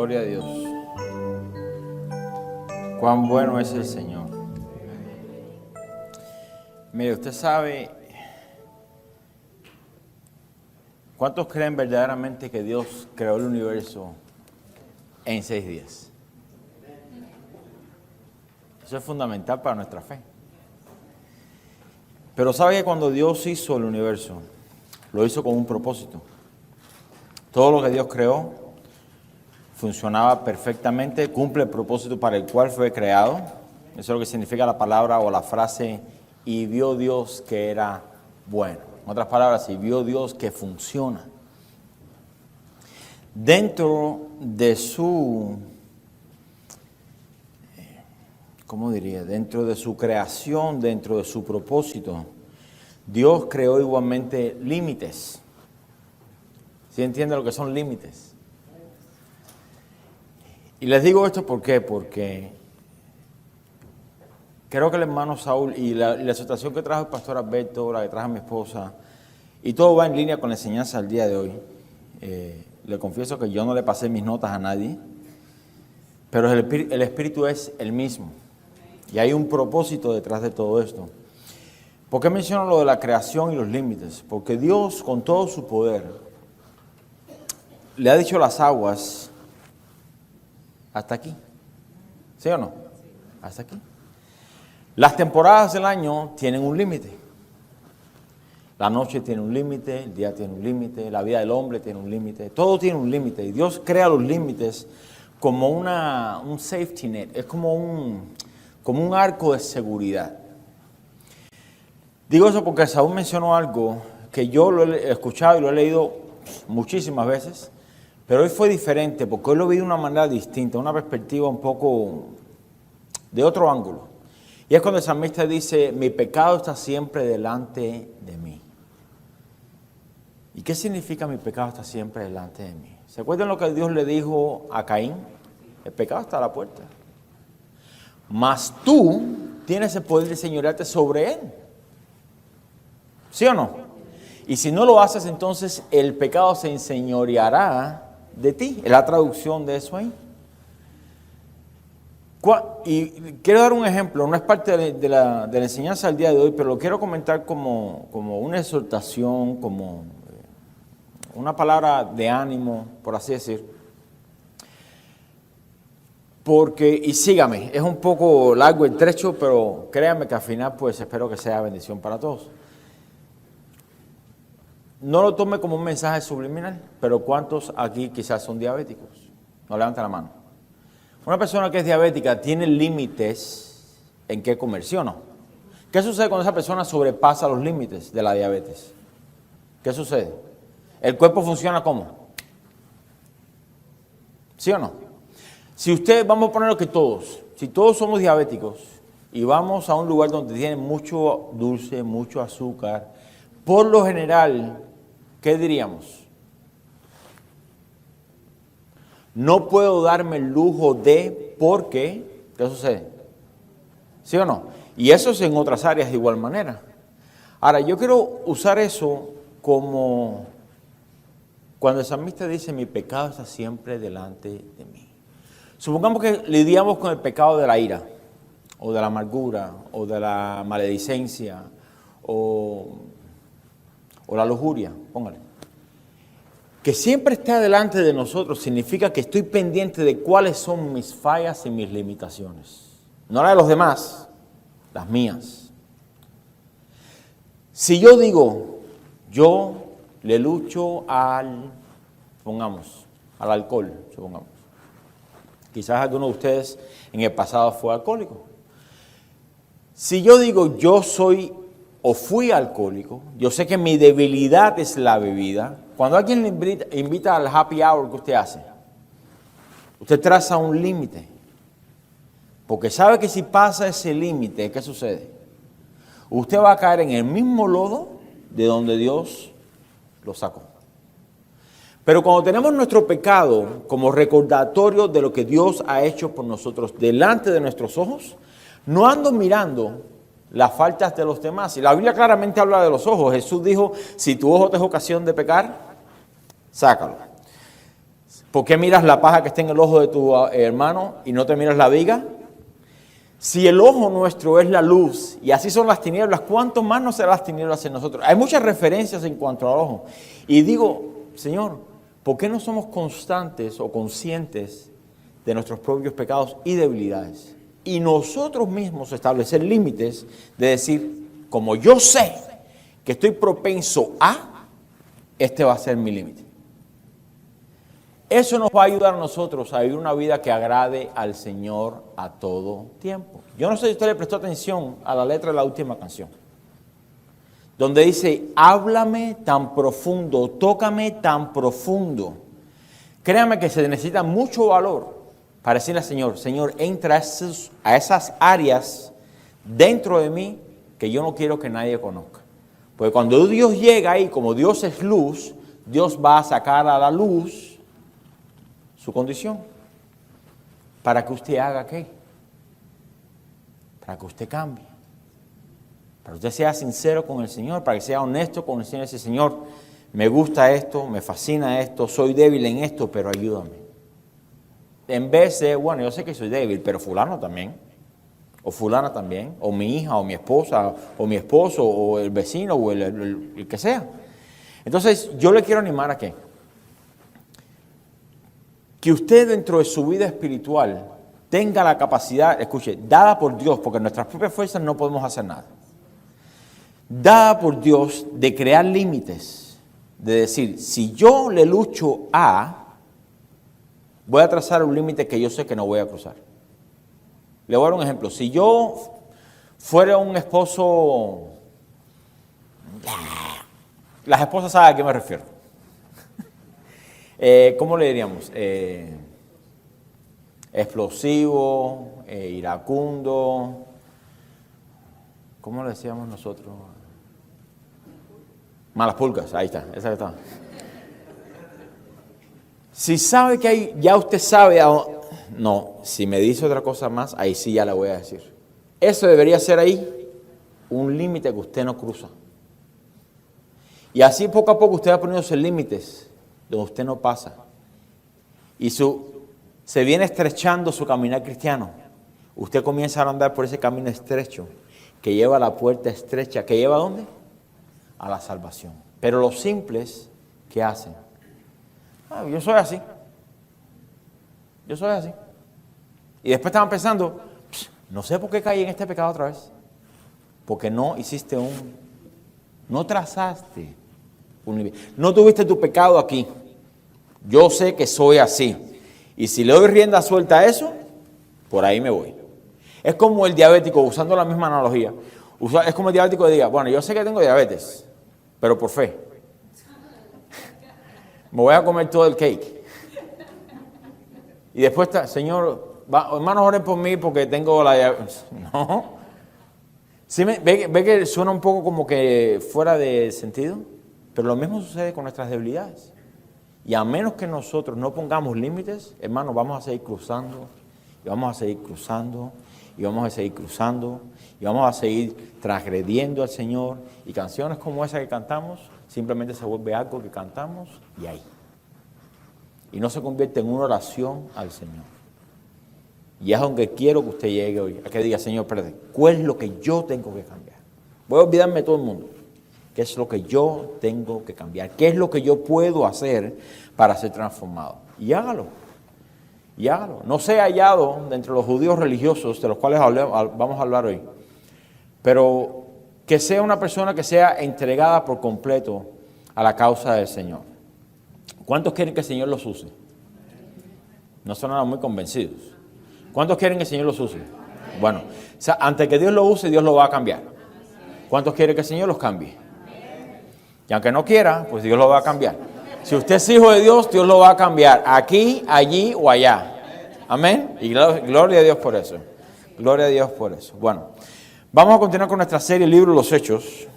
Gloria a Dios. Cuán bueno es el Señor. Mire, usted sabe, ¿cuántos creen verdaderamente que Dios creó el universo en 6 días? Eso es fundamental para nuestra fe. Pero sabe que cuando Dios hizo el universo, lo hizo con un propósito. Todo lo que Dios creó funcionaba perfectamente, cumple el propósito para el cual fue creado. Eso es lo que significa la palabra o la frase, y vio Dios que era bueno. En otras palabras, y vio Dios que funciona. Dentro de su, ¿cómo diría? Dentro de su creación, dentro de su propósito, Dios creó igualmente límites. ¿Sí entiende lo que son límites? Y les digo esto ¿por qué? Porque creo que el hermano Saúl y la exhortación que trajo el pastor Alberto, la que trajo mi esposa, y todo va en línea con la enseñanza del día de hoy. Le confieso que yo no le pasé mis notas a nadie, pero el espíritu es el mismo. Y hay un propósito detrás de todo esto. ¿Por qué menciono lo de la creación y los límites? Porque Dios, con todo su poder, le ha dicho a las aguas, hasta aquí. ¿Sí o no? Hasta aquí. Las temporadas del año tienen un límite. La noche tiene un límite, el día tiene un límite, la vida del hombre tiene un límite, todo tiene un límite. Y Dios crea los límites como un safety net, es como un arco de seguridad. Digo eso porque Saúl mencionó algo que yo lo he escuchado y lo he leído muchísimas veces, pero hoy fue diferente porque hoy lo vi de una manera distinta, una perspectiva un poco de otro ángulo. Y es cuando el salmista dice, mi pecado está siempre delante de mí. ¿Y qué significa mi pecado está siempre delante de mí? ¿Se acuerdan lo que Dios le dijo a Caín? El pecado está a la puerta. Mas tú tienes el poder de señorearte sobre él. ¿Sí o no? Y si no lo haces, entonces el pecado se enseñoreará de ti. Es la traducción de eso ahí. Y quiero dar un ejemplo, no es parte de la enseñanza del día de hoy, pero lo quiero comentar como una exhortación, como una palabra de ánimo, por así decir. Porque, y sígame, es un poco largo el trecho, pero créanme que al final pues espero que sea bendición para todos. No lo tome como un mensaje subliminal, pero ¿cuántos aquí quizás son diabéticos? No levanten la mano. Una persona que es diabética tiene límites en qué comer, ¿sí o no? ¿Qué sucede cuando esa persona sobrepasa los límites de la diabetes? ¿Qué sucede? ¿El cuerpo funciona cómo? ¿Sí o no? Si usted, vamos a ponerlo que todos, si todos somos diabéticos y vamos a un lugar donde tienen mucho dulce, mucho azúcar, por lo general, ¿qué diríamos? No puedo darme el lujo de, porque, ¿qué sucede? ¿Sí o no? Y eso es en otras áreas de igual manera. Ahora, yo quiero usar eso como cuando el salmista dice, mi pecado está siempre delante de mí. Supongamos que lidiamos con el pecado de la ira, o de la amargura, o de la maledicencia, o la lujuria, póngale. Que siempre esté delante de nosotros significa que estoy pendiente de cuáles son mis fallas y mis limitaciones. No las de los demás, las mías. Si yo digo, yo le lucho al alcohol, supongamos. Quizás alguno de ustedes en el pasado fue alcohólico. Si yo digo, yo soy o fui alcohólico, yo sé que mi debilidad es la bebida. Cuando alguien le invita al happy hour, ¿qué usted hace? Usted traza un límite. Porque sabe que si pasa ese límite, ¿qué sucede? Usted va a caer en el mismo lodo de donde Dios lo sacó. Pero cuando tenemos nuestro pecado como recordatorio de lo que Dios ha hecho por nosotros delante de nuestros ojos, no ando mirando las faltas de los demás. Y la Biblia claramente habla de los ojos. Jesús dijo, si tu ojo te es ocasión de pecar, sácalo. ¿Por qué miras la paja que está en el ojo de tu hermano y no te miras la viga? Si el ojo nuestro es la luz y así son las tinieblas, ¿cuánto más no serán las tinieblas en nosotros? Hay muchas referencias en cuanto al ojo. Y digo, Señor, ¿por qué no somos constantes o conscientes de nuestros propios pecados y debilidades? Y nosotros mismos establecer límites de decir, como yo sé que estoy propenso a, este va a ser mi límite. Eso nos va a ayudar a nosotros a vivir una vida que agrade al Señor a todo tiempo. Yo no sé si usted le prestó atención a la letra de la última canción, donde dice, háblame tan profundo, tócame tan profundo. Créame que se necesita mucho valor para decirle al Señor, Señor, entra a esas áreas dentro de mí que yo no quiero que nadie conozca. Porque cuando Dios llega ahí, como Dios es luz, Dios va a sacar a la luz su condición, para que usted haga ¿qué? Para que usted cambie, para que usted sea sincero con el Señor, para que sea honesto con el Señor y dice, Señor, me gusta esto, me fascina esto, soy débil en esto, pero ayúdame. En vez de, bueno, yo sé que soy débil, pero fulano también, o fulana también, o mi hija, o mi esposa, o mi esposo, o el vecino, o el que sea. Entonces, yo le quiero animar a que usted dentro de su vida espiritual tenga la capacidad, escuche, dada por Dios, porque en nuestras propias fuerzas no podemos hacer nada, dada por Dios de crear límites, de decir, si yo le lucho a, voy a trazar un límite que yo sé que no voy a cruzar. Le voy a dar un ejemplo. Si yo fuera un esposo, las esposas saben a qué me refiero. ¿Cómo le diríamos? Explosivo, iracundo. ¿Cómo le decíamos nosotros? Malas pulgas, ahí está, esa que está. Si sabe que hay, ya usted sabe, no, si me dice otra cosa más, ahí sí ya le voy a decir. Eso debería ser ahí un límite que usted no cruza. Y así poco a poco usted va poniéndose límites donde usted no pasa. Y se viene estrechando su caminar cristiano. Usted comienza a andar por ese camino estrecho que lleva a la puerta estrecha. ¿Que lleva a dónde? A la salvación. Pero los simples, ¿qué hacen? Yo soy así. Yo soy así. Y después estaban pensando, no sé por qué caí en este pecado otra vez. Porque no hiciste no trazaste un nivel. No tuviste tu pecado aquí. Yo sé que soy así. Y si le doy rienda suelta a eso, por ahí me voy. Es como el diabético, usando la misma analogía. Es como el diabético que diga, bueno, yo sé que tengo diabetes, pero por fe. Me voy a comer todo el cake. Y después está, Señor, hermanos, oren por mí porque tengo la diabetes. No. ¿Sí ve que suena un poco como que fuera de sentido? Pero lo mismo sucede con nuestras debilidades. Y a menos que nosotros no pongamos límites, hermanos, vamos a seguir cruzando, y vamos a seguir cruzando, y vamos a seguir cruzando, y vamos a seguir transgrediendo al Señor. Y canciones como esa que cantamos, simplemente se vuelve algo que cantamos y ahí. Y no se convierte en una oración al Señor. Y es donde quiero que usted llegue hoy, a que diga, Señor, espérate, ¿cuál es lo que yo tengo que cambiar? Voy a olvidarme de todo el mundo. ¿Qué es lo que yo tengo que cambiar? ¿Qué es lo que yo puedo hacer para ser transformado? Y hágalo. Y hágalo. No sea hallado de entre los judíos religiosos, de los cuales vamos a hablar hoy, pero que sea una persona que sea entregada por completo a la causa del Señor. ¿Cuántos quieren que el Señor los use? No son nada muy convencidos. ¿Cuántos quieren que el Señor los use? Bueno, o sea, antes que Dios lo use, Dios lo va a cambiar. ¿Cuántos quieren que el Señor los cambie? Y aunque no quiera, pues Dios lo va a cambiar. Si usted es hijo de Dios, Dios lo va a cambiar. Aquí, allí o allá. Amén. Y gloria a Dios por eso. Gloria a Dios por eso. Bueno, vamos a continuar con nuestra serie, el libro de los Hechos.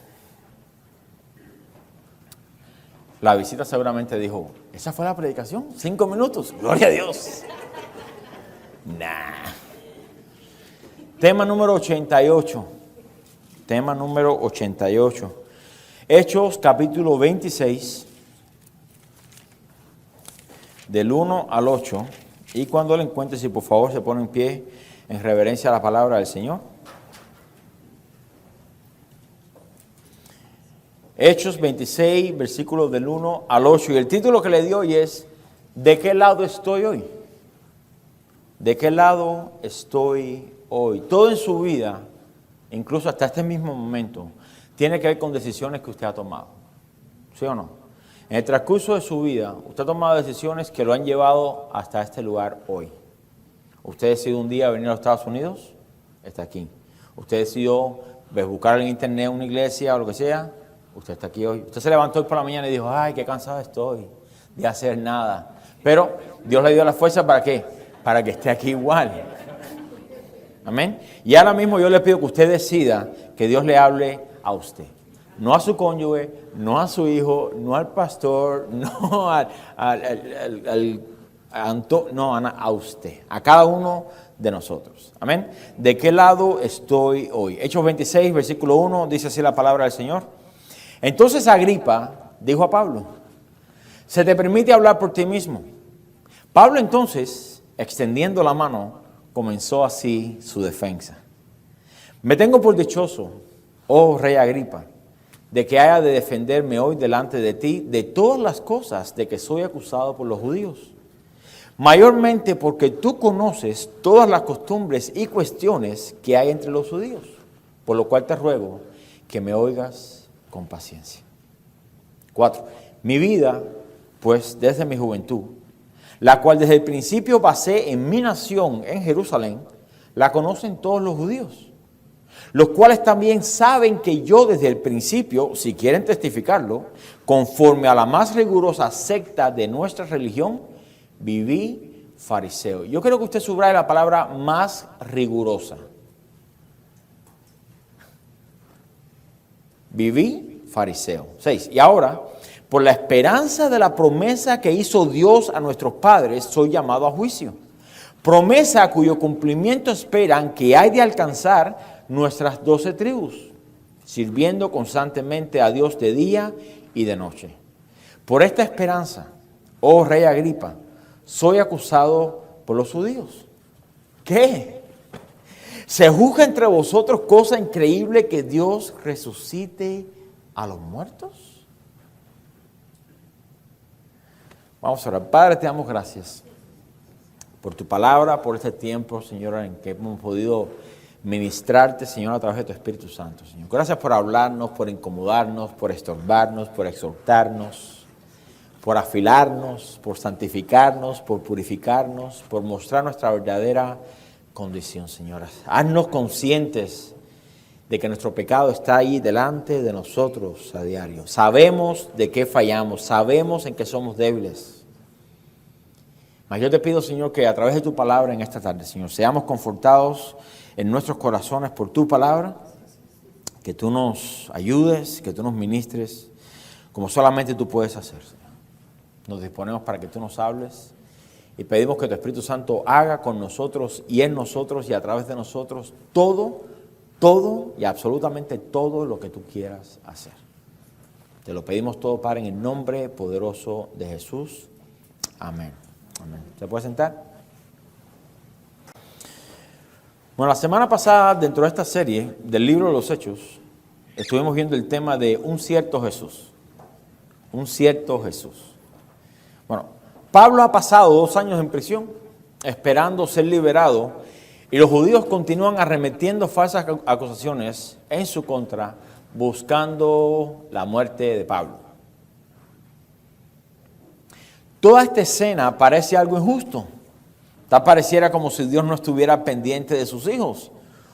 La visita seguramente dijo, ¿esa fue la predicación? 5 minutos. Gloria a Dios. Nah. Tema número 88. Tema número 88. Hechos capítulo 26. del 1 al 8. Y cuando lo encuentre, si por favor se pone en pie en reverencia a la palabra del Señor. Hechos 26, versículos del 1 al 8. Y el título que le dio hoy es, ¿de qué lado estoy hoy? ¿De qué lado estoy hoy? Todo en su vida, incluso hasta este mismo momento, tiene que ver con decisiones que usted ha tomado. ¿Sí o no? En el transcurso de su vida, usted ha tomado decisiones que lo han llevado hasta este lugar hoy. Usted decidió un día venir a los Estados Unidos, está aquí. Usted decidió buscar en internet una iglesia o lo que sea, usted está aquí hoy. Usted se levantó hoy por la mañana y dijo, ay, qué cansado estoy de hacer nada. Pero Dios le dio la fuerza, ¿para qué? Para que esté aquí igual. Amén. Y ahora mismo yo le pido que usted decida que Dios le hable a usted. No a su cónyuge, no a su hijo, no al pastor, no a usted, a cada uno de nosotros. Amén. ¿De qué lado estoy hoy? Hechos 26, versículo 1, dice así la palabra del Señor. Entonces Agripa dijo a Pablo, ¿se te permite hablar por ti mismo? Pablo entonces, extendiendo la mano, comenzó así su defensa. Me tengo por dichoso, oh rey Agripa, de que haya de defenderme hoy delante de ti de todas las cosas de que soy acusado por los judíos. Mayormente porque tú conoces todas las costumbres y cuestiones que hay entre los judíos, por lo cual te ruego que me oigas con paciencia. 4. Mi vida, pues desde mi juventud, la cual desde el principio pasé en mi nación en Jerusalén, la conocen todos los judíos, los cuales también saben que yo desde el principio, si quieren testificarlo, conforme a la más rigurosa secta de nuestra religión, viví fariseo. Yo quiero que usted subraye la palabra más rigurosa. Viví fariseo. 6. Y ahora, por la esperanza de la promesa que hizo Dios a nuestros padres, soy llamado a juicio. Promesa cuyo cumplimiento esperan que hay de alcanzar nuestras 12 tribus, sirviendo constantemente a Dios de día y de noche. Por esta esperanza, oh rey Agripa, soy acusado por los judíos. ¿Qué? ¿Se juzga entre vosotros cosa increíble que Dios resucite a los muertos? Vamos a orar. Padre, te damos gracias por tu palabra, por este tiempo, Señor, en que hemos podido ministrarte, Señor, a través de tu Espíritu Santo, Señor. Gracias por hablarnos, por incomodarnos, por estorbarnos, por exhortarnos, por afilarnos, por santificarnos, por purificarnos, por mostrar nuestra verdadera condición, Señor. Haznos conscientes de que nuestro pecado está ahí delante de nosotros a diario. Sabemos de qué fallamos, sabemos en qué somos débiles. Mas yo te pido, Señor, que a través de tu palabra en esta tarde, Señor, seamos confortados en nuestros corazones por tu palabra, que tú nos ayudes, que tú nos ministres, como solamente tú puedes hacer, Señor. Nos disponemos para que tú nos hables y pedimos que tu Espíritu Santo haga con nosotros y en nosotros y a través de nosotros todo y absolutamente todo lo que tú quieras hacer. Te lo pedimos todo, Padre, en el nombre poderoso de Jesús. Amén. Amén. ¿Se puede sentar? Bueno, la semana pasada, dentro de esta serie del libro de los Hechos, estuvimos viendo el tema de un cierto Jesús. Un cierto Jesús. Bueno, Pablo ha pasado 2 años en prisión, esperando ser liberado, y los judíos continúan arremetiendo falsas acusaciones en su contra, buscando la muerte de Pablo. Toda esta escena parece algo injusto. Tal pareciera como si Dios no estuviera pendiente de sus hijos,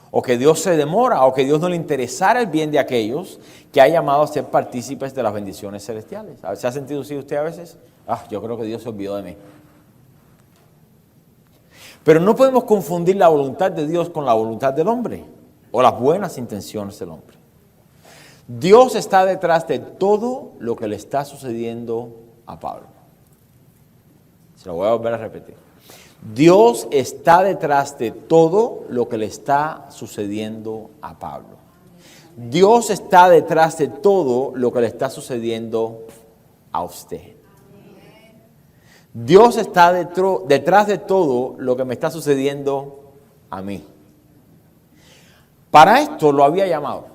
o que Dios se demora, o que Dios no le interesara el bien de aquellos que ha llamado a ser partícipes de las bendiciones celestiales. ¿Se ha sentido así usted a veces? Yo creo que Dios se olvidó de mí. Pero no podemos confundir la voluntad de Dios con la voluntad del hombre, o las buenas intenciones del hombre. Dios está detrás de todo lo que le está sucediendo a Pablo. Se lo voy a volver a repetir. Dios está detrás de todo lo que le está sucediendo a Pablo. Dios está detrás de todo lo que le está sucediendo a usted. Dios está detrás de todo lo que me está sucediendo a mí. Para esto lo había llamado.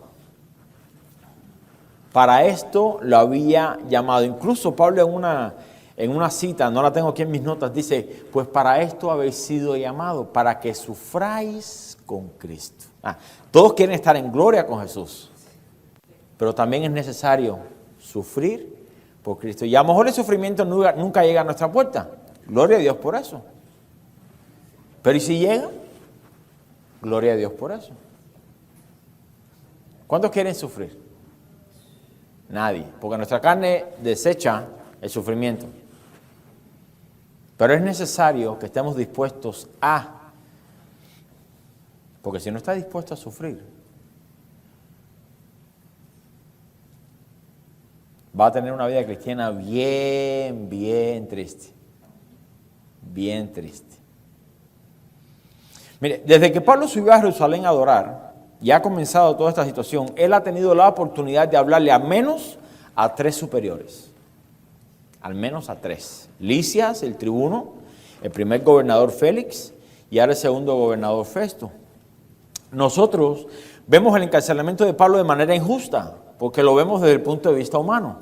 Para esto lo había llamado. Incluso Pablo en una cita, no la tengo aquí en mis notas, dice, pues para esto habéis sido llamado, para que sufráis con Cristo. Todos quieren estar en gloria con Jesús, pero también es necesario sufrir por Cristo. Y a lo mejor el sufrimiento nunca llega a nuestra puerta. Gloria a Dios por eso. Pero ¿y si llega? Gloria a Dios por eso. ¿Cuántos quieren sufrir? Nadie, porque nuestra carne desecha el sufrimiento. Pero es necesario que estemos dispuestos a, porque si no está dispuesto a sufrir, va a tener una vida cristiana bien triste. Bien triste. Mire, desde que Pablo subió a Jerusalén a adorar, y ha comenzado toda esta situación, él ha tenido la oportunidad de hablarle al menos a 3 superiores. Al menos a 3. Lisias, el tribuno, el primer gobernador Félix y ahora el segundo gobernador Festo. Nosotros vemos el encarcelamiento de Pablo de manera injusta, porque lo vemos desde el punto de vista humano.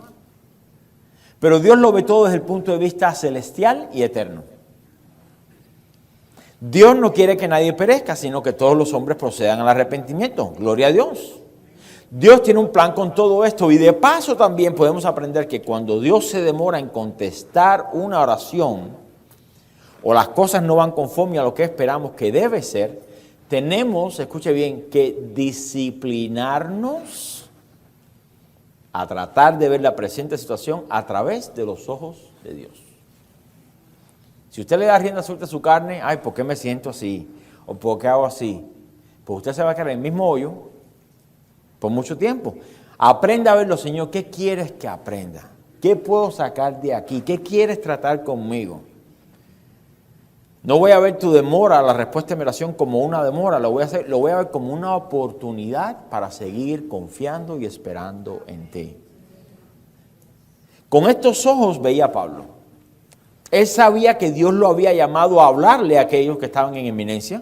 Pero Dios lo ve todo desde el punto de vista celestial y eterno. Dios no quiere que nadie perezca, sino que todos los hombres procedan al arrepentimiento. Gloria a Dios. Dios tiene un plan con todo esto y de paso también podemos aprender que cuando Dios se demora en contestar una oración o las cosas no van conforme a lo que esperamos que debe ser, tenemos, escuche bien, que disciplinarnos a tratar de ver la presente situación a través de los ojos de Dios. Si usted le da rienda suelta a su carne, ay, ¿por qué me siento así? ¿O por qué hago así? Pues usted se va a quedar en el mismo hoyo por mucho tiempo. Aprenda a verlo, Señor, ¿qué quieres que aprenda? ¿Qué puedo sacar de aquí? ¿Qué quieres tratar conmigo? No voy a ver tu demora, la respuesta de mi oración como una demora, lo voy a ver como una oportunidad para seguir confiando y esperando en ti. Con estos ojos veía Pablo. Él sabía que Dios lo había llamado a hablarle a aquellos que estaban en eminencia.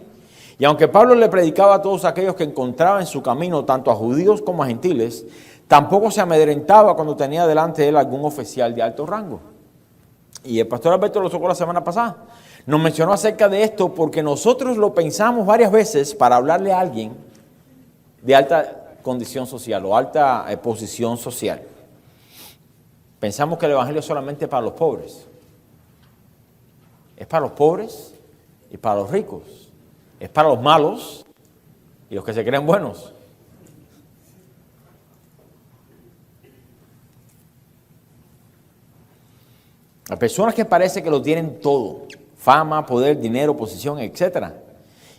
Y aunque Pablo le predicaba a todos aquellos que encontraba en su camino, tanto a judíos como a gentiles, tampoco se amedrentaba cuando tenía delante de él algún oficial de alto rango. Y el pastor Alberto lo tocó la semana pasada. Nos mencionó acerca de esto porque nosotros lo pensamos varias veces para hablarle a alguien de alta condición social o alta posición social. Pensamos que el evangelio es solamente para los pobres. Es para los pobres y para los ricos. Es para los malos y los que se creen buenos. Las personas que parece que lo tienen todo, fama, poder, dinero, posición, etc.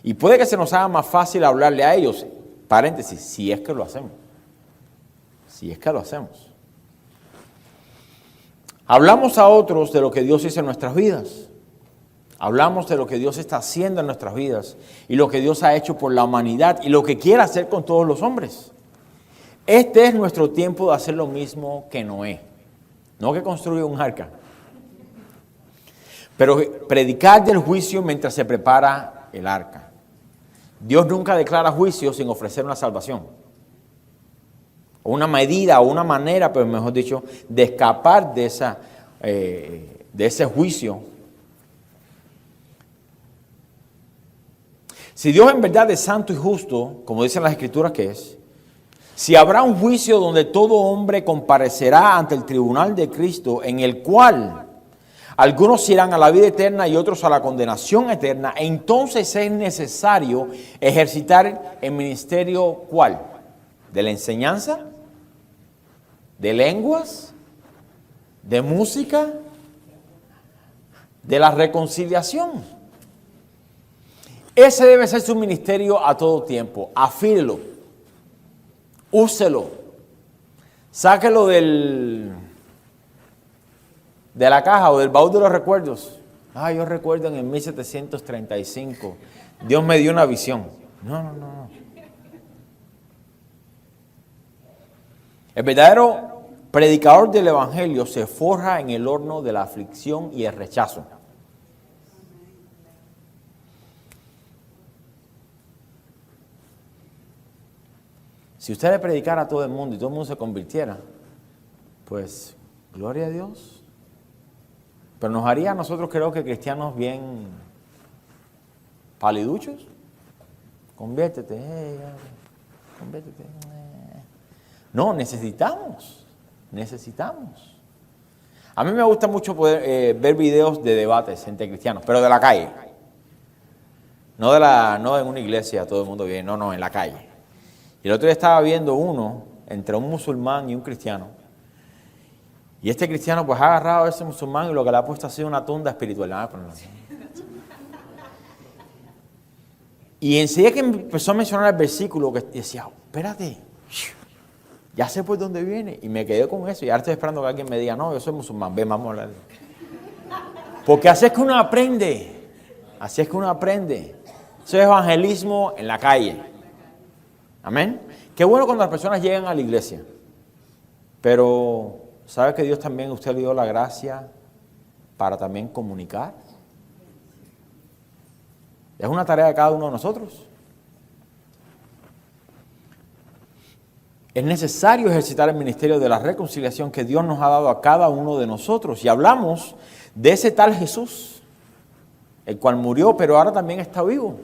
Y puede que se nos haga más fácil hablarle a ellos, paréntesis, si es que lo hacemos. Si es que lo hacemos. Hablamos a otros de lo que Dios hizo en nuestras vidas. Hablamos de lo que Dios está haciendo en nuestras vidas y lo que Dios ha hecho por la humanidad y lo que quiere hacer con todos los hombres. Este es nuestro tiempo de hacer lo mismo que Noé. No que construya un arca, pero predicar del juicio mientras se prepara el arca. Dios nunca declara juicio sin ofrecer una salvación. O una medida o una manera, pero mejor dicho, de escapar de ese juicio. Si Dios en verdad es santo y justo, como dicen las Escrituras que es, si habrá un juicio donde todo hombre comparecerá ante el tribunal de Cristo, en el cual algunos irán a la vida eterna y otros a la condenación eterna, entonces es necesario ejercitar el ministerio ¿cuál? ¿De la enseñanza? ¿De lenguas? ¿De música? ¿De la reconciliación? Ese debe ser su ministerio a todo tiempo. Afílelo. Úselo. Sáquelo de la caja o del baúl de los recuerdos. Yo recuerdo en el 1735. Dios me dio una visión. No. El verdadero predicador del evangelio se forja en el horno de la aflicción y el rechazo. Si usted le predicara a todo el mundo y todo el mundo se convirtiera, pues, gloria a Dios. Pero nos haría a nosotros, creo que cristianos bien paliduchos. Conviértete, conviértete. No, necesitamos. A mí me gusta mucho poder ver videos de debates entre cristianos, pero de la calle. No en una iglesia, todo el mundo bien, no, en la calle. Y el otro día estaba viendo uno entre un musulmán y un cristiano. Y este cristiano pues ha agarrado a ese musulmán y lo que le ha puesto ha sido una tunda espiritual. Y enseguida que empezó a mencionar el versículo, que decía, espérate, ya sé por dónde viene. Y me quedé con eso y ahora estoy esperando que alguien me diga, no, yo soy musulmán, ven, vamos a hablar. Porque así es que uno aprende. Eso es evangelismo en la calle. Amén. Qué bueno cuando las personas llegan a la iglesia. Pero, ¿sabe que Dios también, usted le dio la gracia para también comunicar? Es una tarea de cada uno de nosotros. Es necesario ejercitar el ministerio de la reconciliación que Dios nos ha dado a cada uno de nosotros. Y hablamos de ese tal Jesús, el cual murió, pero ahora también está vivo.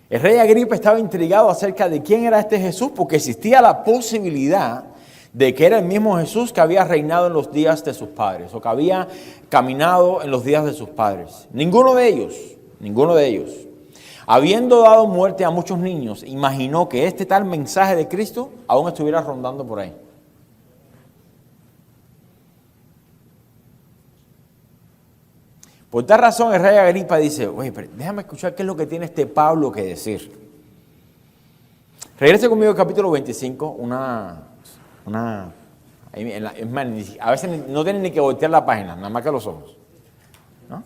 El rey Agripa estaba intrigado acerca de quién era este Jesús, porque existía la posibilidad de que era el mismo Jesús que había reinado en los días de sus padres, o que había caminado en los días de sus padres. Ninguno de ellos, habiendo dado muerte a muchos niños, imaginó que este tal mensaje de Cristo aún estuviera rondando por ahí. Por tal razón el rey Agripa dice, oye, pero déjame escuchar qué es lo que tiene este Pablo que decir. Regrese conmigo al capítulo 25, a veces no tienen ni que voltear la página, nada más que los ojos. ¿No?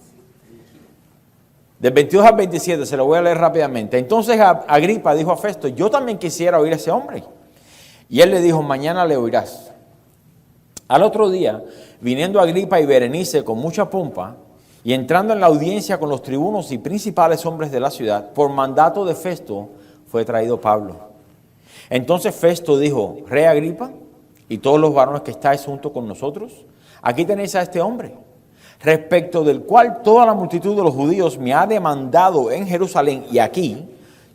Del 22 al 27, se lo voy a leer rápidamente. Entonces Agripa dijo a Festo, yo también quisiera oír a ese hombre. Y él le dijo, mañana le oirás. Al otro día, viniendo Agripa y Berenice con mucha pompa, y entrando en la audiencia con los tribunos y principales hombres de la ciudad, por mandato de Festo, fue traído Pablo. Entonces Festo dijo, Rey Agripa, y todos los varones que estáis junto con nosotros, aquí tenéis a este hombre, respecto del cual toda la multitud de los judíos me ha demandado en Jerusalén y aquí,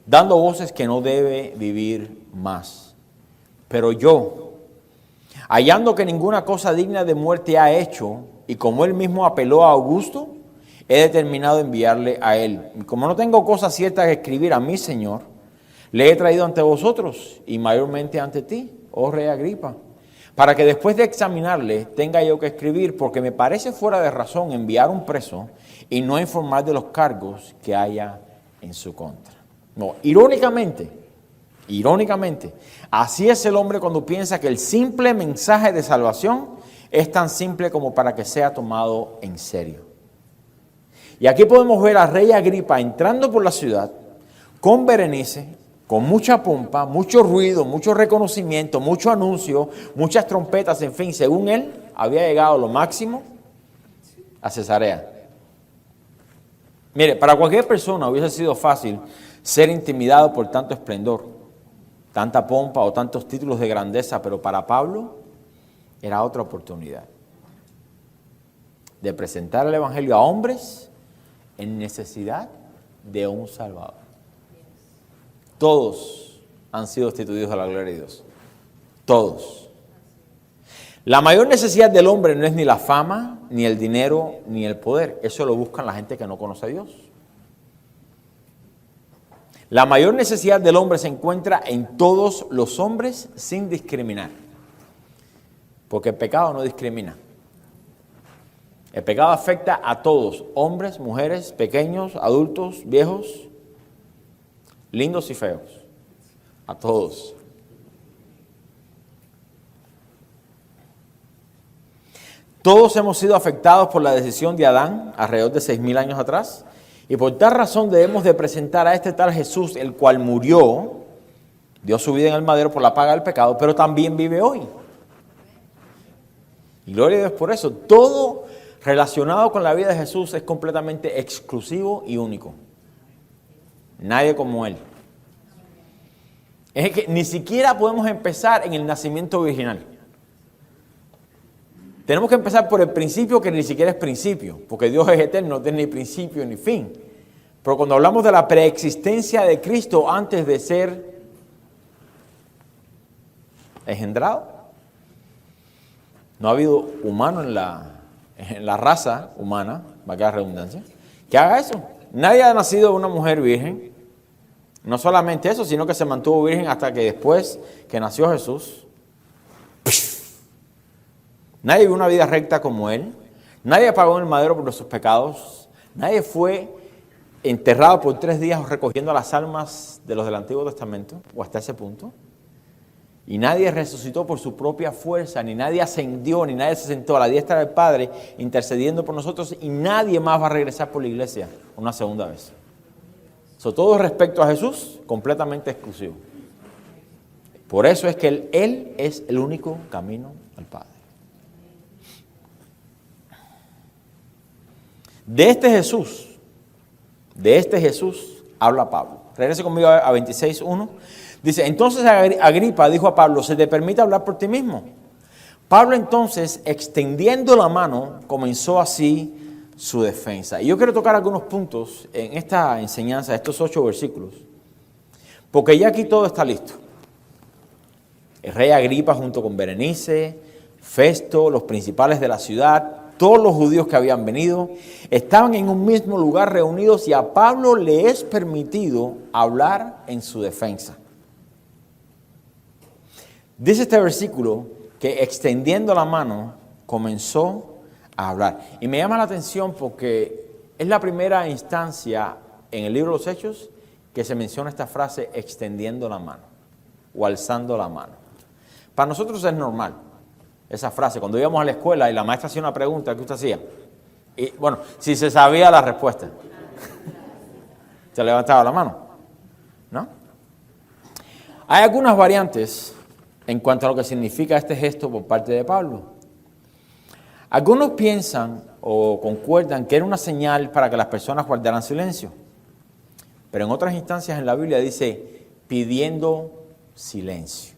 dando voces que no debe vivir más. Pero yo, hallando que ninguna cosa digna de muerte ha hecho, y como él mismo apeló a Augusto, he determinado enviarle a él. Y como no tengo cosa cierta que escribir a mi Señor, le he traído ante vosotros y mayormente ante ti, oh rey Agripa, para que después de examinarle tenga yo que escribir, porque me parece fuera de razón enviar un preso y no informar de los cargos que haya en su contra. No, irónicamente, así es el hombre cuando piensa que el simple mensaje de salvación es tan simple como para que sea tomado en serio. Y aquí podemos ver a rey Agripa entrando por la ciudad con Berenice, con mucha pompa, mucho ruido, mucho reconocimiento, mucho anuncio, muchas trompetas, en fin, según él, había llegado lo máximo a Cesarea. Mire, para cualquier persona hubiese sido fácil ser intimidado por tanto esplendor, tanta pompa o tantos títulos de grandeza, pero para Pablo era otra oportunidad de presentar el evangelio a hombres en necesidad de un Salvador. Todos han sido destituidos a la gloria de Dios. Todos. La mayor necesidad del hombre no es ni la fama, ni el dinero, ni el poder. Eso lo buscan la gente que no conoce a Dios. La mayor necesidad del hombre se encuentra en todos los hombres sin discriminar. Porque el pecado no discrimina. El pecado afecta a todos, hombres, mujeres, pequeños, adultos, viejos, lindos y feos. A todos. Todos hemos sido afectados por la decisión de Adán alrededor de 6,000 años atrás. Y por tal razón debemos de presentar a este tal Jesús, el cual murió, dio su vida en el madero por la paga del pecado, pero también vive hoy. Y gloria a Dios por eso. Todo relacionado con la vida de Jesús es completamente exclusivo y único. Nadie como Él. Es que ni siquiera podemos empezar en el nacimiento virginal. Tenemos que empezar por el principio, que ni siquiera es principio, porque Dios es eterno, no tiene ni principio ni fin. Pero cuando hablamos de la preexistencia de Cristo antes de ser engendrado, no ha habido humano en la raza humana, valga la redundancia, que haga eso. Nadie ha nacido de una mujer virgen. No solamente eso, sino que se mantuvo virgen hasta que después que nació Jesús. Nadie vivió una vida recta como Él. Nadie pagó en el madero por sus pecados. Nadie fue enterrado por 3 días recogiendo las almas de los del Antiguo Testamento, o hasta ese punto. Y nadie resucitó por su propia fuerza, ni nadie ascendió, ni nadie se sentó a la diestra del Padre intercediendo por nosotros, y nadie más va a regresar por la iglesia una segunda vez. Todo respecto a Jesús, completamente exclusivo. Por eso es que Él es el único camino al Padre. De este Jesús habla Pablo. Regrese conmigo a 26:1. Dice, entonces Agripa dijo a Pablo, ¿se te permite hablar por ti mismo? Pablo entonces, extendiendo la mano, comenzó así su defensa. Y yo quiero tocar algunos puntos en esta enseñanza, estos 8 versículos, porque ya aquí todo está listo. El rey Agripa junto con Berenice, Festo, los principales de la ciudad, todos los judíos que habían venido, estaban en un mismo lugar reunidos y a Pablo le es permitido hablar en su defensa. Dice este versículo que extendiendo la mano comenzó a hablar. Y me llama la atención porque es la primera instancia en el libro de los Hechos que se menciona esta frase extendiendo la mano o alzando la mano. Para nosotros es normal esa frase. Cuando íbamos a la escuela y la maestra hacía una pregunta, ¿qué usted hacía? Y bueno, si se sabía la respuesta, se levantaba la mano, ¿no? Hay algunas variantes en cuanto a lo que significa este gesto por parte de Pablo. Algunos piensan o concuerdan que era una señal para que las personas guardaran silencio. Pero en otras instancias en la Biblia dice pidiendo silencio.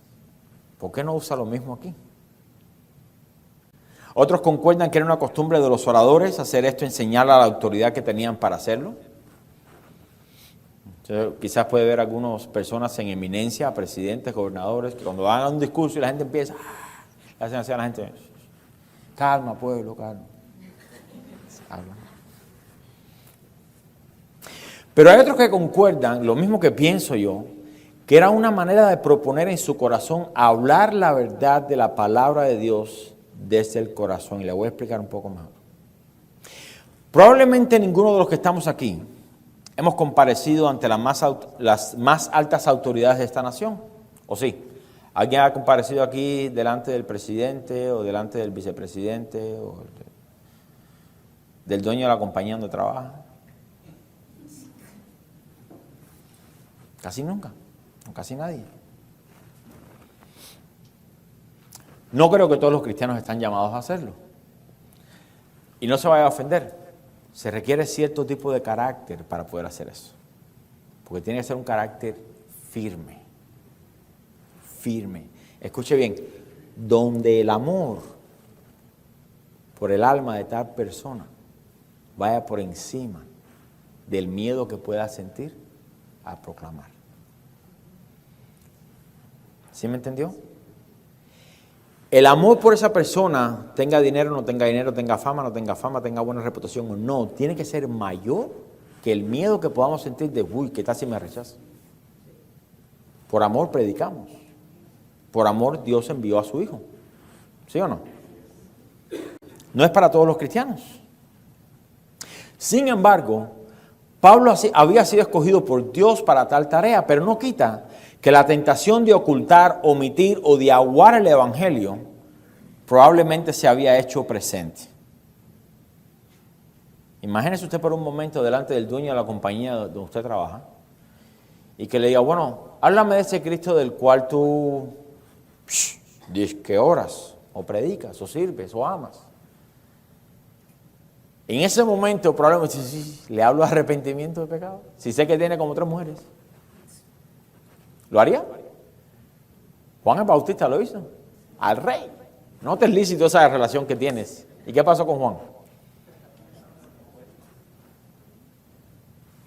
¿Por qué no usa lo mismo aquí? Otros concuerdan que era una costumbre de los oradores hacer esto en señal a la autoridad que tenían para hacerlo. Entonces, quizás puede ver algunas personas en eminencia, presidentes, gobernadores, que cuando van a un discurso y la gente empieza, le hacen así a la gente, calma pueblo, calma. Pero hay otros que concuerdan, lo mismo que pienso yo, que era una manera de proponer en su corazón hablar la verdad de la palabra de Dios desde el corazón. Y le voy a explicar un poco mejor. Probablemente ninguno de los que estamos aquí hemos comparecido ante las más altas autoridades de esta nación, ¿o sí? ¿Alguien ha comparecido aquí delante del presidente o delante del vicepresidente o del dueño de la compañía donde trabaja? Casi nunca, casi nadie. No creo que todos los cristianos están llamados a hacerlo. Y no se vaya a ofender. Se requiere cierto tipo de carácter para poder hacer eso. Porque tiene que ser un carácter firme. Firme. Escuche bien, donde el amor por el alma de tal persona vaya por encima del miedo que pueda sentir a proclamar. ¿Sí me entendió? El amor por esa persona, tenga dinero, no tenga dinero, tenga fama, tenga buena reputación o no, tiene que ser mayor que el miedo que podamos sentir de, uy, ¿qué tal si me rechaza? Por amor predicamos. Por amor Dios envió a su Hijo. ¿Sí o no? No es para todos los cristianos. Sin embargo, Pablo había sido escogido por Dios para tal tarea, pero no quita que la tentación de ocultar, omitir o de aguar el Evangelio probablemente se había hecho presente. Imagínese usted por un momento delante del dueño de la compañía donde usted trabaja y que le diga, bueno, háblame de ese Cristo del cual tú dices que oras o predicas, o sirves, o amas. En ese momento probablemente sí, le hablo de arrepentimiento de pecado. Si sé que tiene como 3 mujeres. ¿Lo haría? Juan el Bautista lo hizo. Al rey. No te es lícito esa relación que tienes. ¿Y qué pasó con Juan?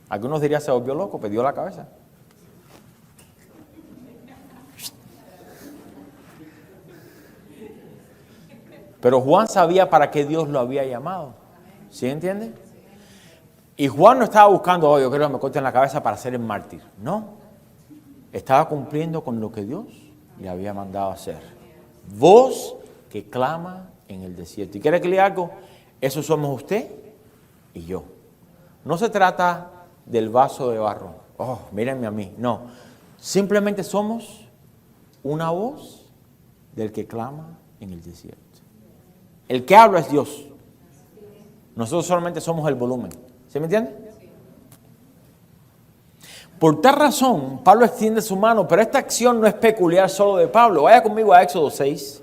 Algunos dirían se volvió loco, perdió la cabeza. Pero Juan sabía para qué Dios lo había llamado. ¿Sí entiende? Y Juan no estaba buscando, yo creo que me corten la cabeza para ser el mártir. No. Estaba cumpliendo con lo que Dios le había mandado hacer. Voz que clama en el desierto. ¿Y quiere que le diga algo? Eso somos usted y yo. No se trata del vaso de barro. Oh, mírenme a mí. No. Simplemente somos una voz del que clama en el desierto. El que habla es Dios. Nosotros solamente somos el volumen. ¿Sí me entiende? Por tal razón, Pablo extiende su mano, pero esta acción no es peculiar solo de Pablo. Vaya conmigo a Éxodo 6.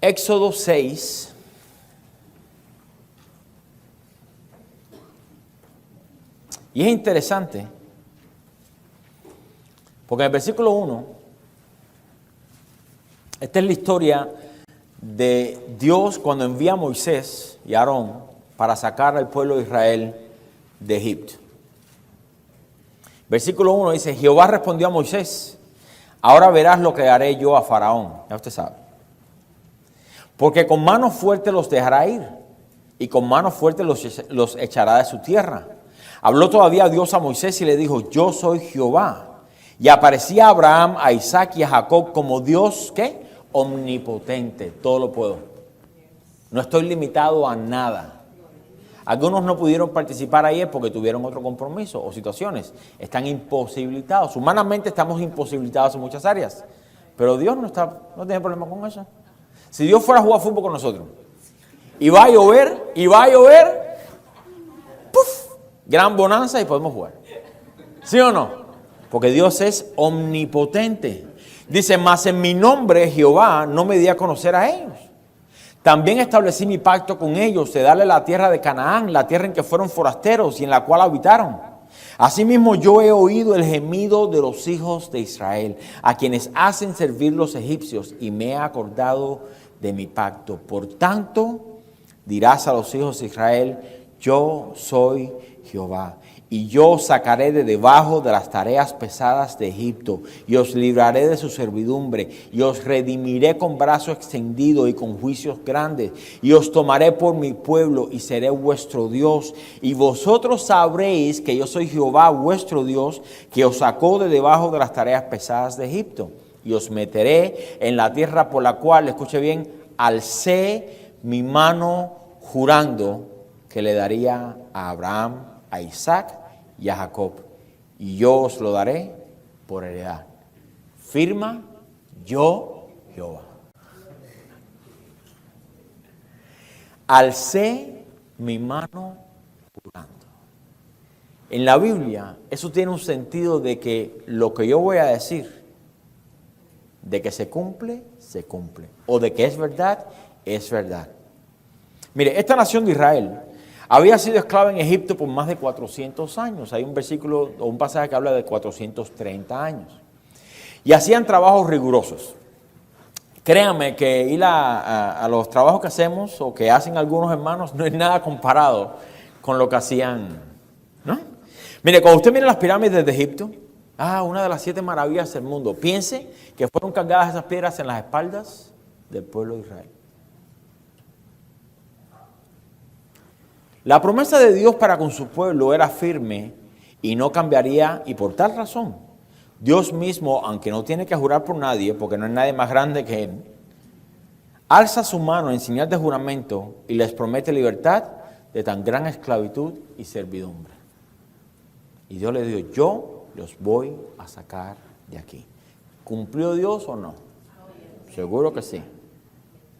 Éxodo 6. Y es interesante, porque en el versículo 1, esta es la historia de Dios cuando envía a Moisés y a Aarón para sacar al pueblo de Israel de Egipto. Versículo 1 dice, Jehová respondió a Moisés, ahora verás lo que haré yo a Faraón. Ya usted sabe. Porque con mano fuerte los dejará ir, y con mano fuerte los echará de su tierra. Habló todavía Dios a Moisés y le dijo, yo soy Jehová. Y aparecía a Abraham, a Isaac y a Jacob como Dios, ¿qué? Omnipotente, todo lo puedo. No estoy limitado a nada. Algunos no pudieron participar ayer porque tuvieron otro compromiso o situaciones. Están imposibilitados. Humanamente estamos imposibilitados en muchas áreas. Pero Dios no tiene problema con eso. Si Dios fuera a jugar fútbol con nosotros, y va a llover, ¡puf! Gran bonanza y podemos jugar. ¿Sí o no? Porque Dios es omnipotente. Dice, mas en mi nombre Jehová no me di a conocer a ellos. También establecí mi pacto con ellos de darle la tierra de Canaán, la tierra en que fueron forasteros y en la cual habitaron. Asimismo yo he oído el gemido de los hijos de Israel, a quienes hacen servir los egipcios, y me he acordado de mi pacto. Por tanto, dirás a los hijos de Israel, yo soy Jehová. Y yo os sacaré de debajo de las tareas pesadas de Egipto, y os libraré de su servidumbre, y os redimiré con brazo extendido y con juicios grandes, y os tomaré por mi pueblo, y seré vuestro Dios. Y vosotros sabréis que yo soy Jehová vuestro Dios, que os sacó de debajo de las tareas pesadas de Egipto. Y os meteré en la tierra por la cual, escuche bien, alcé mi mano jurando que le daría a Abraham, a Isaac y a Jacob, y yo os lo daré por heredad. Firma yo Jehová. Alcé mi mano jurando. En la Biblia eso tiene un sentido de que lo que yo voy a decir, de que se cumple, o de que es verdad, es verdad. Mire, esta nación de Israel había sido esclava en Egipto por más de 400 años. Hay un versículo o un pasaje que habla de 430 años. Y hacían trabajos rigurosos. Créanme que ir a los trabajos que hacemos o que hacen algunos hermanos no es nada comparado con lo que hacían, ¿no? Mire, cuando usted mira las pirámides de Egipto, una de las 7 maravillas del mundo, piense que fueron cargadas esas piedras en las espaldas del pueblo de Israel. La promesa de Dios para con su pueblo era firme y no cambiaría, y por tal razón, Dios mismo, aunque no tiene que jurar por nadie, porque no hay nadie más grande que Él, alza su mano en señal de juramento y les promete libertad de tan gran esclavitud y servidumbre. Y Dios les dijo, yo los voy a sacar de aquí. ¿Cumplió Dios o no? Seguro que sí.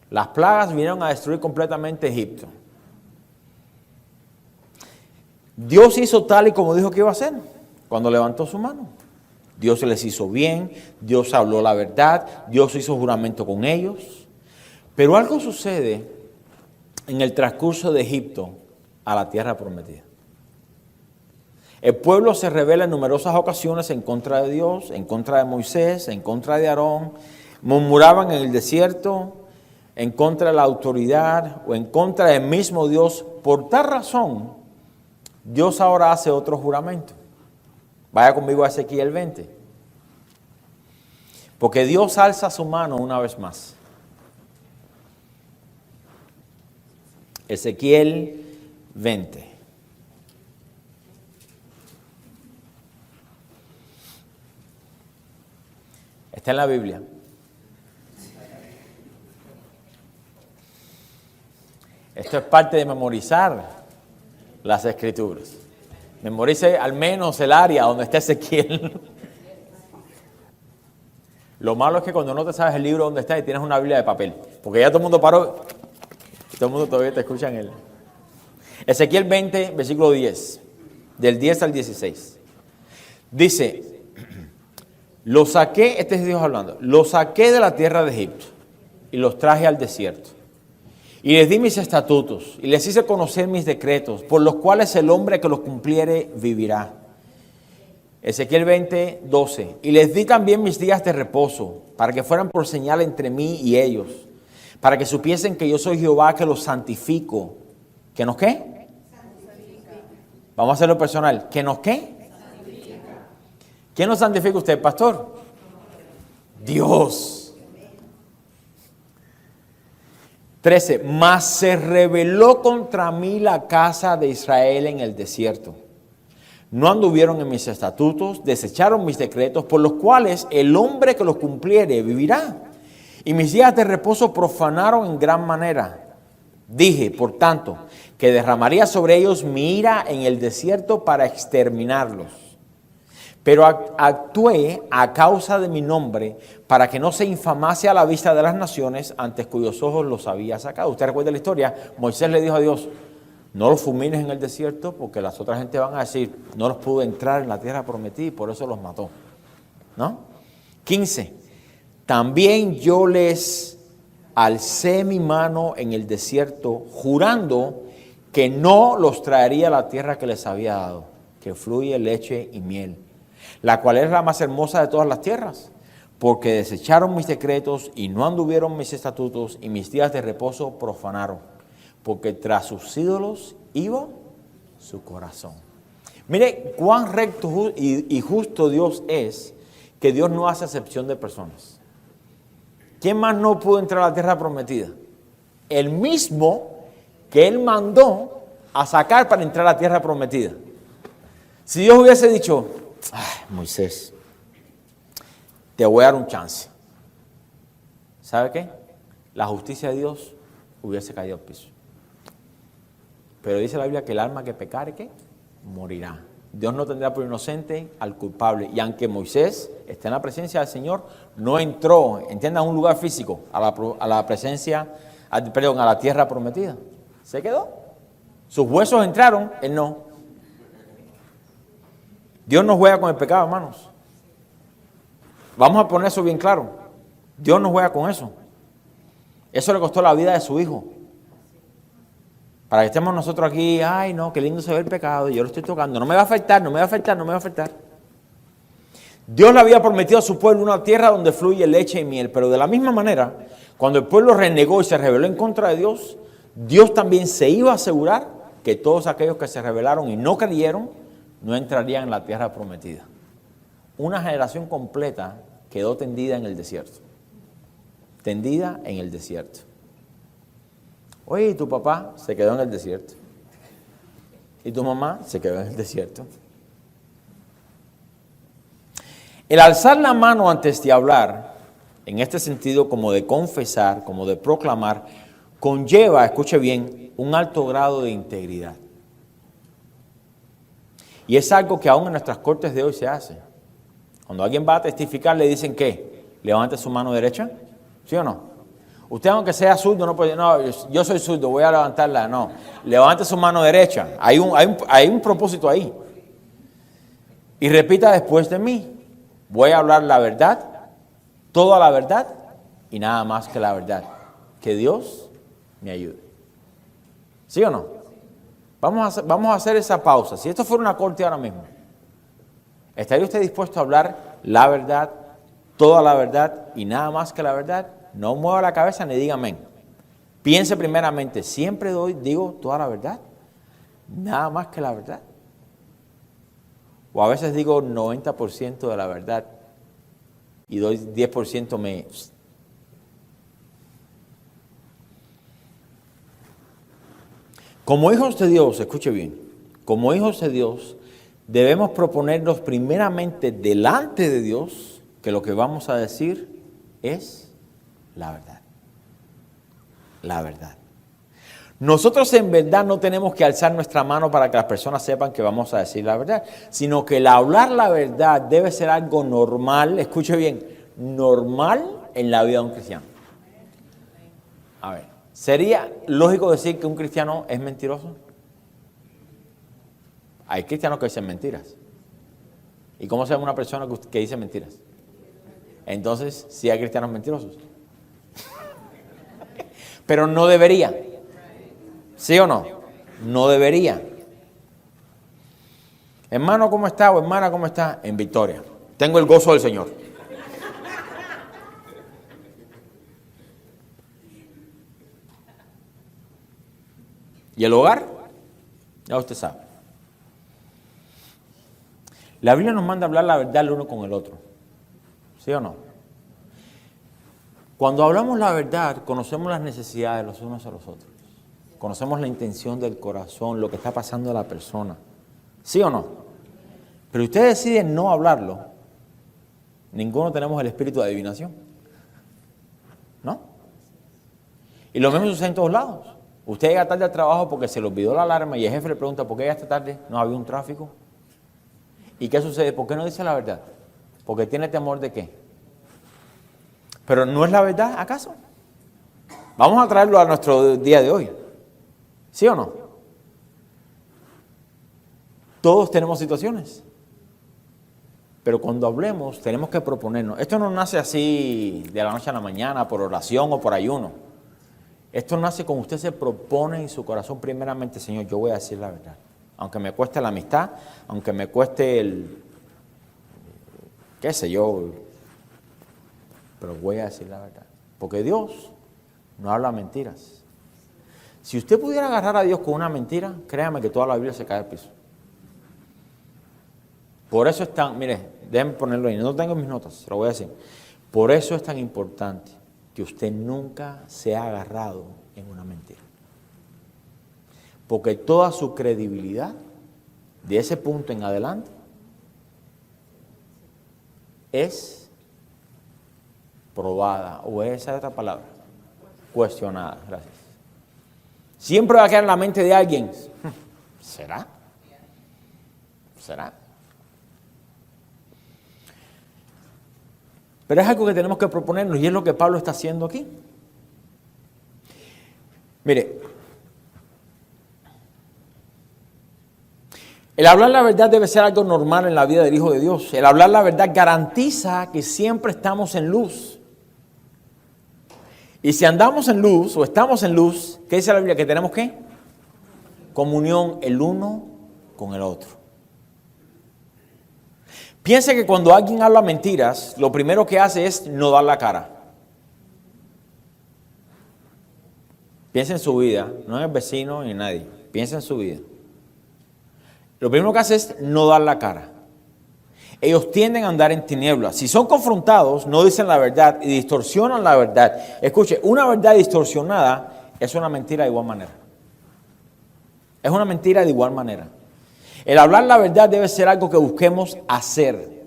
Las plagas vinieron a destruir completamente Egipto. Dios hizo tal y como dijo que iba a hacer cuando levantó su mano. Dios les hizo bien, Dios habló la verdad, Dios hizo juramento con ellos. Pero algo sucede en el transcurso de Egipto a la tierra prometida. El pueblo se rebela en numerosas ocasiones en contra de Dios, en contra de Moisés, en contra de Aarón. Murmuraban en el desierto, en contra de la autoridad o en contra del mismo Dios. Por tal razón, Dios ahora hace otro juramento. Vaya conmigo a Ezequiel 20. Porque Dios alza su mano una vez más. Ezequiel 20. Está en la Biblia. Esto es parte de memorizar las Escrituras. Memorice al menos el área donde está Ezequiel. Lo malo es que cuando no te sabes el libro donde está y tienes una Biblia de papel, porque ya todo el mundo paró, todo el mundo todavía te escucha en él. Ezequiel 20, versículo 10, del 10 al 16. Dice, los saqué, este es Dios hablando, los saqué de la tierra de Egipto y los traje al desierto. Y les di mis estatutos y les hice conocer mis decretos, por los cuales el hombre que los cumpliere vivirá. Ezequiel 20, 12. Y les di también mis días de reposo, para que fueran por señal entre mí y ellos, para que supiesen que yo soy Jehová que los santifico. ¿Que nos qué? Santifica. Vamos a hacerlo personal. ¿Que nos qué? Santifica. ¿Quién nos santifica usted, pastor? Dios. 13. Mas se rebeló contra mí la casa de Israel en el desierto. No anduvieron en mis estatutos, desecharon mis decretos, por los cuales el hombre que los cumpliere vivirá. Y mis días de reposo profanaron en gran manera. Dije, por tanto, que derramaría sobre ellos mi ira en el desierto para exterminarlos. Pero actué a causa de mi nombre para que no se infamase a la vista de las naciones ante cuyos ojos los había sacado. Usted recuerda la historia, Moisés le dijo a Dios, no los fulmines en el desierto porque las otras gente van a decir, no los pudo entrar en la tierra prometida y por eso los mató. ¿No? 15. También yo les alcé mi mano en el desierto, jurando que no los traería a la tierra que les había dado, que fluye leche y miel, la cual es la más hermosa de todas las tierras, porque desecharon mis decretos y no anduvieron mis estatutos, y mis días de reposo profanaron, porque tras sus ídolos iba su corazón. Mire cuán recto y justo Dios es, que Dios no hace acepción de personas. ¿Quién más no pudo entrar a la tierra prometida? El mismo que Él mandó a sacar para entrar a la tierra prometida. Si Dios hubiese dicho, Moisés, te voy a dar un chance, ¿sabe qué? La justicia de Dios hubiese caído al piso. Pero dice la Biblia que el alma que pecare, ¿qué? Morirá. Dios no tendrá por inocente al culpable. Y aunque Moisés está en la presencia del Señor, no entró, entiendan, a un lugar físico, a la presencia, a la tierra prometida. Se quedó. Sus huesos entraron, él no. Dios no juega con el pecado, hermanos. Vamos a poner eso bien claro. Dios no juega con eso. Eso le costó la vida de su hijo. Para que estemos nosotros aquí, ay no, qué lindo se ve el pecado, yo lo estoy tocando, no me va a afectar, no me va a afectar, no me va a afectar. Dios le había prometido a su pueblo una tierra donde fluye leche y miel, pero de la misma manera, cuando el pueblo renegó y se rebeló en contra de Dios, Dios también se iba a asegurar que todos aquellos que se rebelaron y no creyeron, no entrarían en la tierra prometida. Una generación completa quedó tendida en el desierto. Tendida en el desierto. Oye, y tu papá se quedó en el desierto. Y tu mamá se quedó en el desierto. El alzar la mano antes de hablar, en este sentido como de confesar, como de proclamar, conlleva, escuche bien, un alto grado de integridad. Y es algo que aún en nuestras cortes de hoy se hace. Cuando alguien va a testificar, le dicen ¿qué? Levante su mano derecha, ¿sí o no? Usted aunque sea zurdo, no puede, no, yo soy zurdo, voy a levantarla, no. Levante su mano derecha, hay un propósito ahí. Y repita después de mí. Voy a hablar la verdad, toda la verdad y nada más que la verdad. Que Dios me ayude. ¿Sí o no? Vamos a hacer esa pausa. Si esto fuera una corte ahora mismo, ¿estaría usted dispuesto a hablar la verdad, toda la verdad y nada más que la verdad? No mueva la cabeza ni diga amén. Piense primeramente, ¿siempre digo toda la verdad? Nada más que la verdad. O a veces digo 90% de la verdad y doy 10% me... Como hijos de Dios, escuche bien, como hijos de Dios debemos proponernos primeramente delante de Dios que lo que vamos a decir es la verdad. La verdad. Nosotros en verdad no tenemos que alzar nuestra mano para que las personas sepan que vamos a decir la verdad, sino que el hablar la verdad debe ser algo normal, escuche bien, normal en la vida de un cristiano. A ver, ¿sería lógico decir que un cristiano es mentiroso? Hay cristianos que dicen mentiras. ¿Y cómo se llama una persona que dice mentiras? Entonces, sí hay cristianos mentirosos. Pero no debería. ¿Sí o no? No debería. Hermano, ¿cómo está? O hermana, ¿cómo está? En victoria. Tengo el gozo del Señor. ¿Y el hogar? Ya usted sabe. La Biblia nos manda a hablar la verdad el uno con el otro. ¿Sí o no? Cuando hablamos la verdad, conocemos las necesidades los unos a los otros. Conocemos la intención del corazón, lo que está pasando a la persona. ¿Sí o no? Pero usted decide no hablarlo. Ninguno tenemos el espíritu de adivinación. ¿No? Y lo mismo sucede en todos lados. Usted llega tarde al trabajo porque se le olvidó la alarma y el jefe le pregunta, ¿por qué llegaste tarde? No había un tráfico. ¿Y qué sucede? ¿Por qué no dice la verdad? Porque tiene temor de qué. Pero ¿no es la verdad, acaso? Vamos a traerlo a nuestro día de hoy. ¿Sí o no? Todos tenemos situaciones. Pero cuando hablemos, tenemos que proponernos. Esto no nace así de la noche a la mañana, por oración o por ayuno. Esto nace cuando usted se propone en su corazón primeramente, Señor, yo voy a decir la verdad. Aunque me cueste la amistad, aunque me cueste el, qué sé yo, pero voy a decir la verdad. Porque Dios no habla mentiras. Si usted pudiera agarrar a Dios con una mentira, créame que toda la Biblia se cae al piso. Por eso es tan, mire, déjenme ponerlo ahí, no tengo mis notas, se lo voy a decir. Por eso es tan importante que usted nunca sea agarrado en una mentira. Porque toda su credibilidad, de ese punto en adelante, es probada, o esa es otra palabra, cuestionada. Gracias. Siempre va a quedar en la mente de alguien. ¿Será? ¿Será? Pero es algo que tenemos que proponernos y es lo que Pablo está haciendo aquí. Mire, el hablar la verdad debe ser algo normal en la vida del Hijo de Dios. El hablar la verdad garantiza que siempre estamos en luz. Y si andamos en luz o estamos en luz, ¿qué dice la Biblia? ¿Que tenemos qué? Comunión el uno con el otro. Piense que cuando alguien habla mentiras, lo primero que hace es no dar la cara. Piensa en su vida, no en el vecino ni en nadie. Piensa en su vida. Lo primero que hace es no dar la cara. Ellos tienden a andar en tinieblas. Si son confrontados, no dicen la verdad y distorsionan la verdad. Escuche, una verdad distorsionada es una mentira de igual manera. Es una mentira de igual manera. El hablar la verdad debe ser algo que busquemos hacer.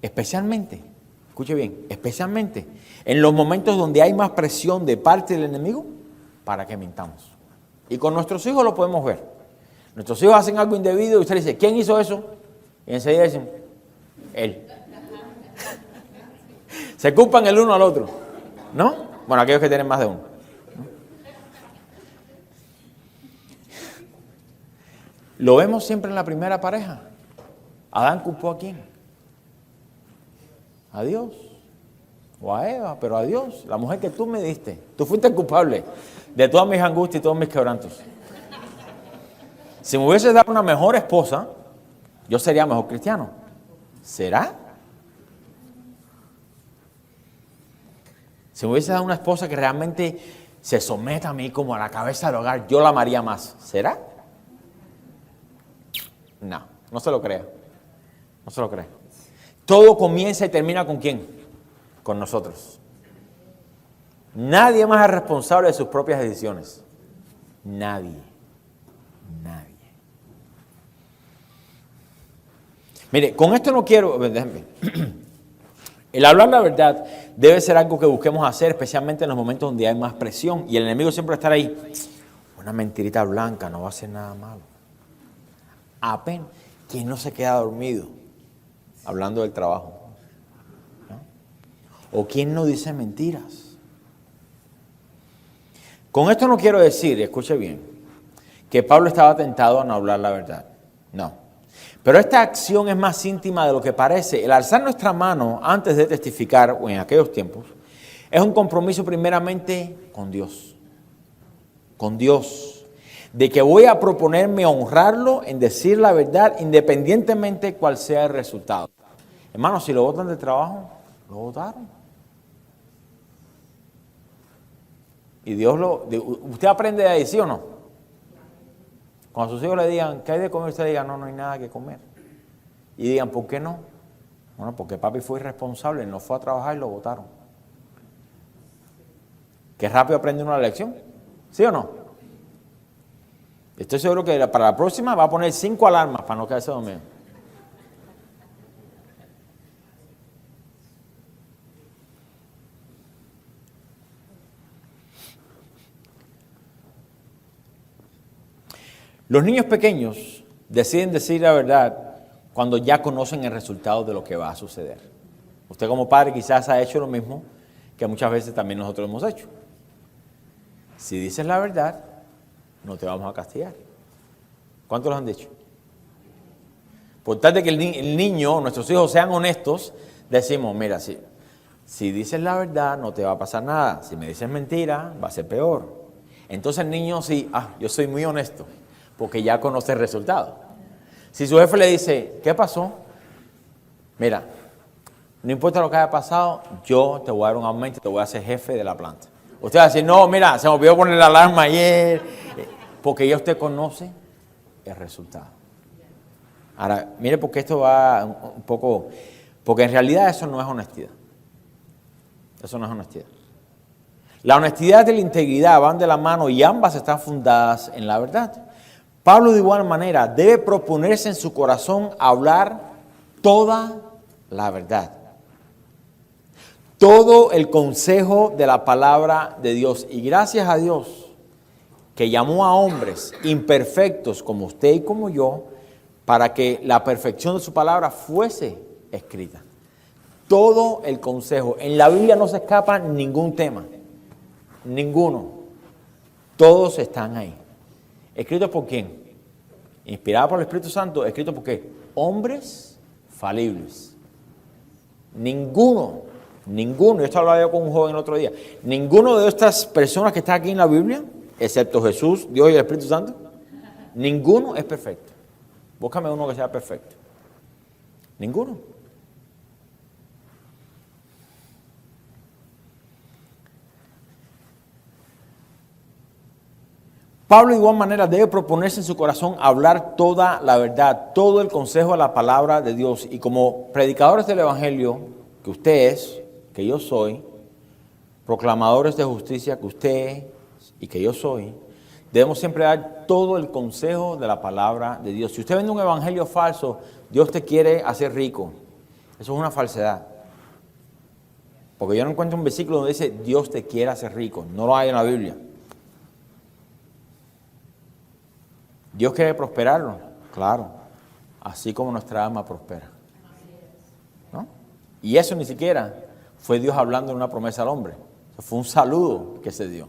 Especialmente, escuche bien, especialmente en los momentos donde hay más presión de parte del enemigo para que mintamos. Y con nuestros hijos lo podemos ver. Nuestros hijos hacen algo indebido y usted dice, ¿quién hizo eso? Y enseguida dicen, él. Se culpan el uno al otro, ¿no? Bueno, aquellos que tienen más de uno, ¿no? Lo vemos siempre en la primera pareja. Adán culpó a quién. A Dios. O a Eva, pero a Dios. La mujer que tú me diste. Tú fuiste el culpable de todas mis angustias y todos mis quebrantos. Si me hubieses dado una mejor esposa, yo sería mejor cristiano. ¿Será? Si me hubiese dado una esposa que realmente se someta a mí como a la cabeza del hogar, yo la amaría más. ¿Será? No, no se lo crea. No se lo crea. Todo comienza y termina ¿con quién? Con nosotros. Nadie más es responsable de sus propias decisiones. Nadie. Nadie. Mire, con esto no quiero, déjenme. El hablar la verdad debe ser algo que busquemos hacer, especialmente en los momentos donde hay más presión. Y el enemigo siempre estará ahí. Una mentirita blanca no va a hacer nada malo. Apenas. ¿Quién no se queda dormido hablando del trabajo? ¿No? ¿O quién no dice mentiras? Con esto no quiero decir, escuche bien, que Pablo estaba tentado a no hablar la verdad. No. Pero esta acción es más íntima de lo que parece. El alzar nuestra mano antes de testificar, o en aquellos tiempos, es un compromiso primeramente con Dios. Con Dios. De que voy a proponerme honrarlo en decir la verdad, independientemente cuál sea el resultado. Hermano, si lo botan de trabajo, lo botaron. Y Dios ¿usted aprende de ahí, sí o no? Cuando sus hijos le digan, ¿qué hay de comer? Usted diga, no, no hay nada que comer. Y digan, ¿por qué no? Bueno, porque papi fue irresponsable, no fue a trabajar y lo botaron. Qué rápido aprende una lección, ¿sí o no? Estoy seguro que para la próxima va a poner 5 alarmas para no quedarse dormido. Los niños pequeños deciden decir la verdad cuando ya conocen el resultado de lo que va a suceder. Usted como padre quizás ha hecho lo mismo que muchas veces también nosotros hemos hecho. Si dices la verdad, no te vamos a castigar. ¿Cuántos lo han dicho? Por tal de que el niño, nuestros hijos sean honestos, decimos, mira, si dices la verdad no te va a pasar nada. Si me dices mentira, va a ser peor. Entonces el niño sí, yo soy muy honesto, porque ya conoce el resultado. Si su jefe le dice, ¿qué pasó? Mira, no importa lo que haya pasado, yo te voy a dar un aumento y te voy a hacer jefe de la planta. Usted va a decir, no, mira, se me olvidó poner la alarma ayer, porque ya usted conoce el resultado. Ahora, mire porque esto va un poco, porque en realidad eso no es honestidad. Eso no es honestidad. La honestidad y la integridad van de la mano y ambas están fundadas en la verdad. Pablo de igual manera debe proponerse en su corazón hablar toda la verdad. Todo el consejo de la palabra de Dios. Y gracias a Dios que llamó a hombres imperfectos como usted y como yo para que la perfección de su palabra fuese escrita. Todo el consejo. En la Biblia no se escapa ningún tema. Ninguno. Todos están ahí. ¿Escritos por quién? Inspirado por el Espíritu Santo. ¿Escritos por qué? Hombres falibles. Ninguno, yo estaba hablando con un joven el otro día, ninguno de estas personas que están aquí en la Biblia, excepto Jesús, Dios y el Espíritu Santo, ninguno es perfecto. Búscame uno que sea perfecto. Ninguno. Pablo de igual manera debe proponerse en su corazón hablar toda la verdad, todo el consejo de la palabra de Dios. Y como predicadores del Evangelio, que usted es, que yo soy, proclamadores de justicia, que usted y que yo soy, debemos siempre dar todo el consejo de la palabra de Dios. Si usted vende un evangelio falso, Dios te quiere hacer rico. Eso es una falsedad. Porque yo no encuentro un versículo donde dice Dios te quiere hacer rico. No lo hay en la Biblia. Dios quiere prosperarlo, claro, así como nuestra alma prospera. ¿No? Y eso ni siquiera fue Dios hablando en una promesa al hombre. Eso fue un saludo que se dio.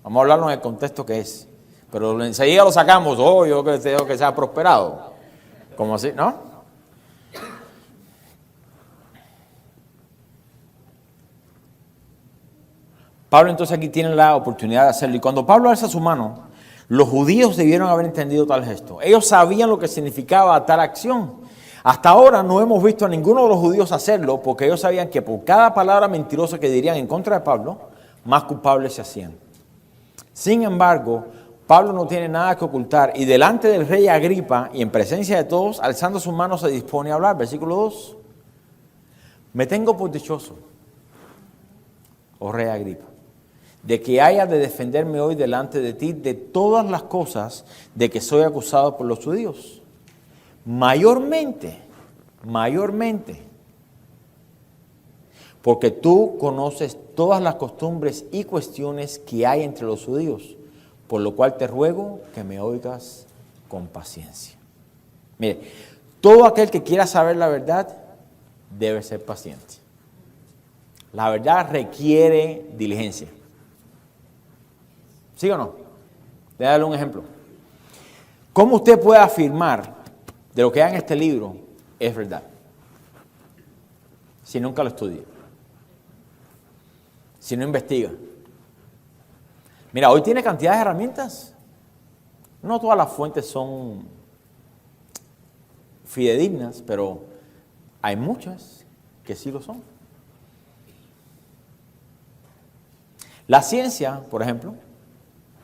Vamos a hablarlo en el contexto que es. Pero enseguida lo sacamos, yo deseo que sea prosperado. Como así, ¿no? Pablo entonces aquí tiene la oportunidad de hacerlo. Y cuando Pablo alza su mano, los judíos debieron haber entendido tal gesto. Ellos sabían lo que significaba tal acción. Hasta ahora no hemos visto a ninguno de los judíos hacerlo porque ellos sabían que por cada palabra mentirosa que dirían en contra de Pablo, más culpables se hacían. Sin embargo, Pablo no tiene nada que ocultar y delante del rey Agripa y en presencia de todos, alzando sus manos se dispone a hablar. Versículo 2. Me tengo por dichoso, oh rey Agripa, de que haya de defenderme hoy delante de ti de todas las cosas de que soy acusado por los judíos. Mayormente, porque tú conoces todas las costumbres y cuestiones que hay entre los judíos, por lo cual te ruego que me oigas con paciencia. Mire, todo aquel que quiera saber la verdad debe ser paciente. La verdad requiere diligencia. ¿Sí o no? Voy a darle un ejemplo. ¿Cómo usted puede afirmar de lo que hay en este libro es verdad si nunca lo estudia? Si no investiga. Mira, hoy tiene cantidad de herramientas. No todas las fuentes son fidedignas, pero hay muchas que sí lo son. La ciencia, por ejemplo,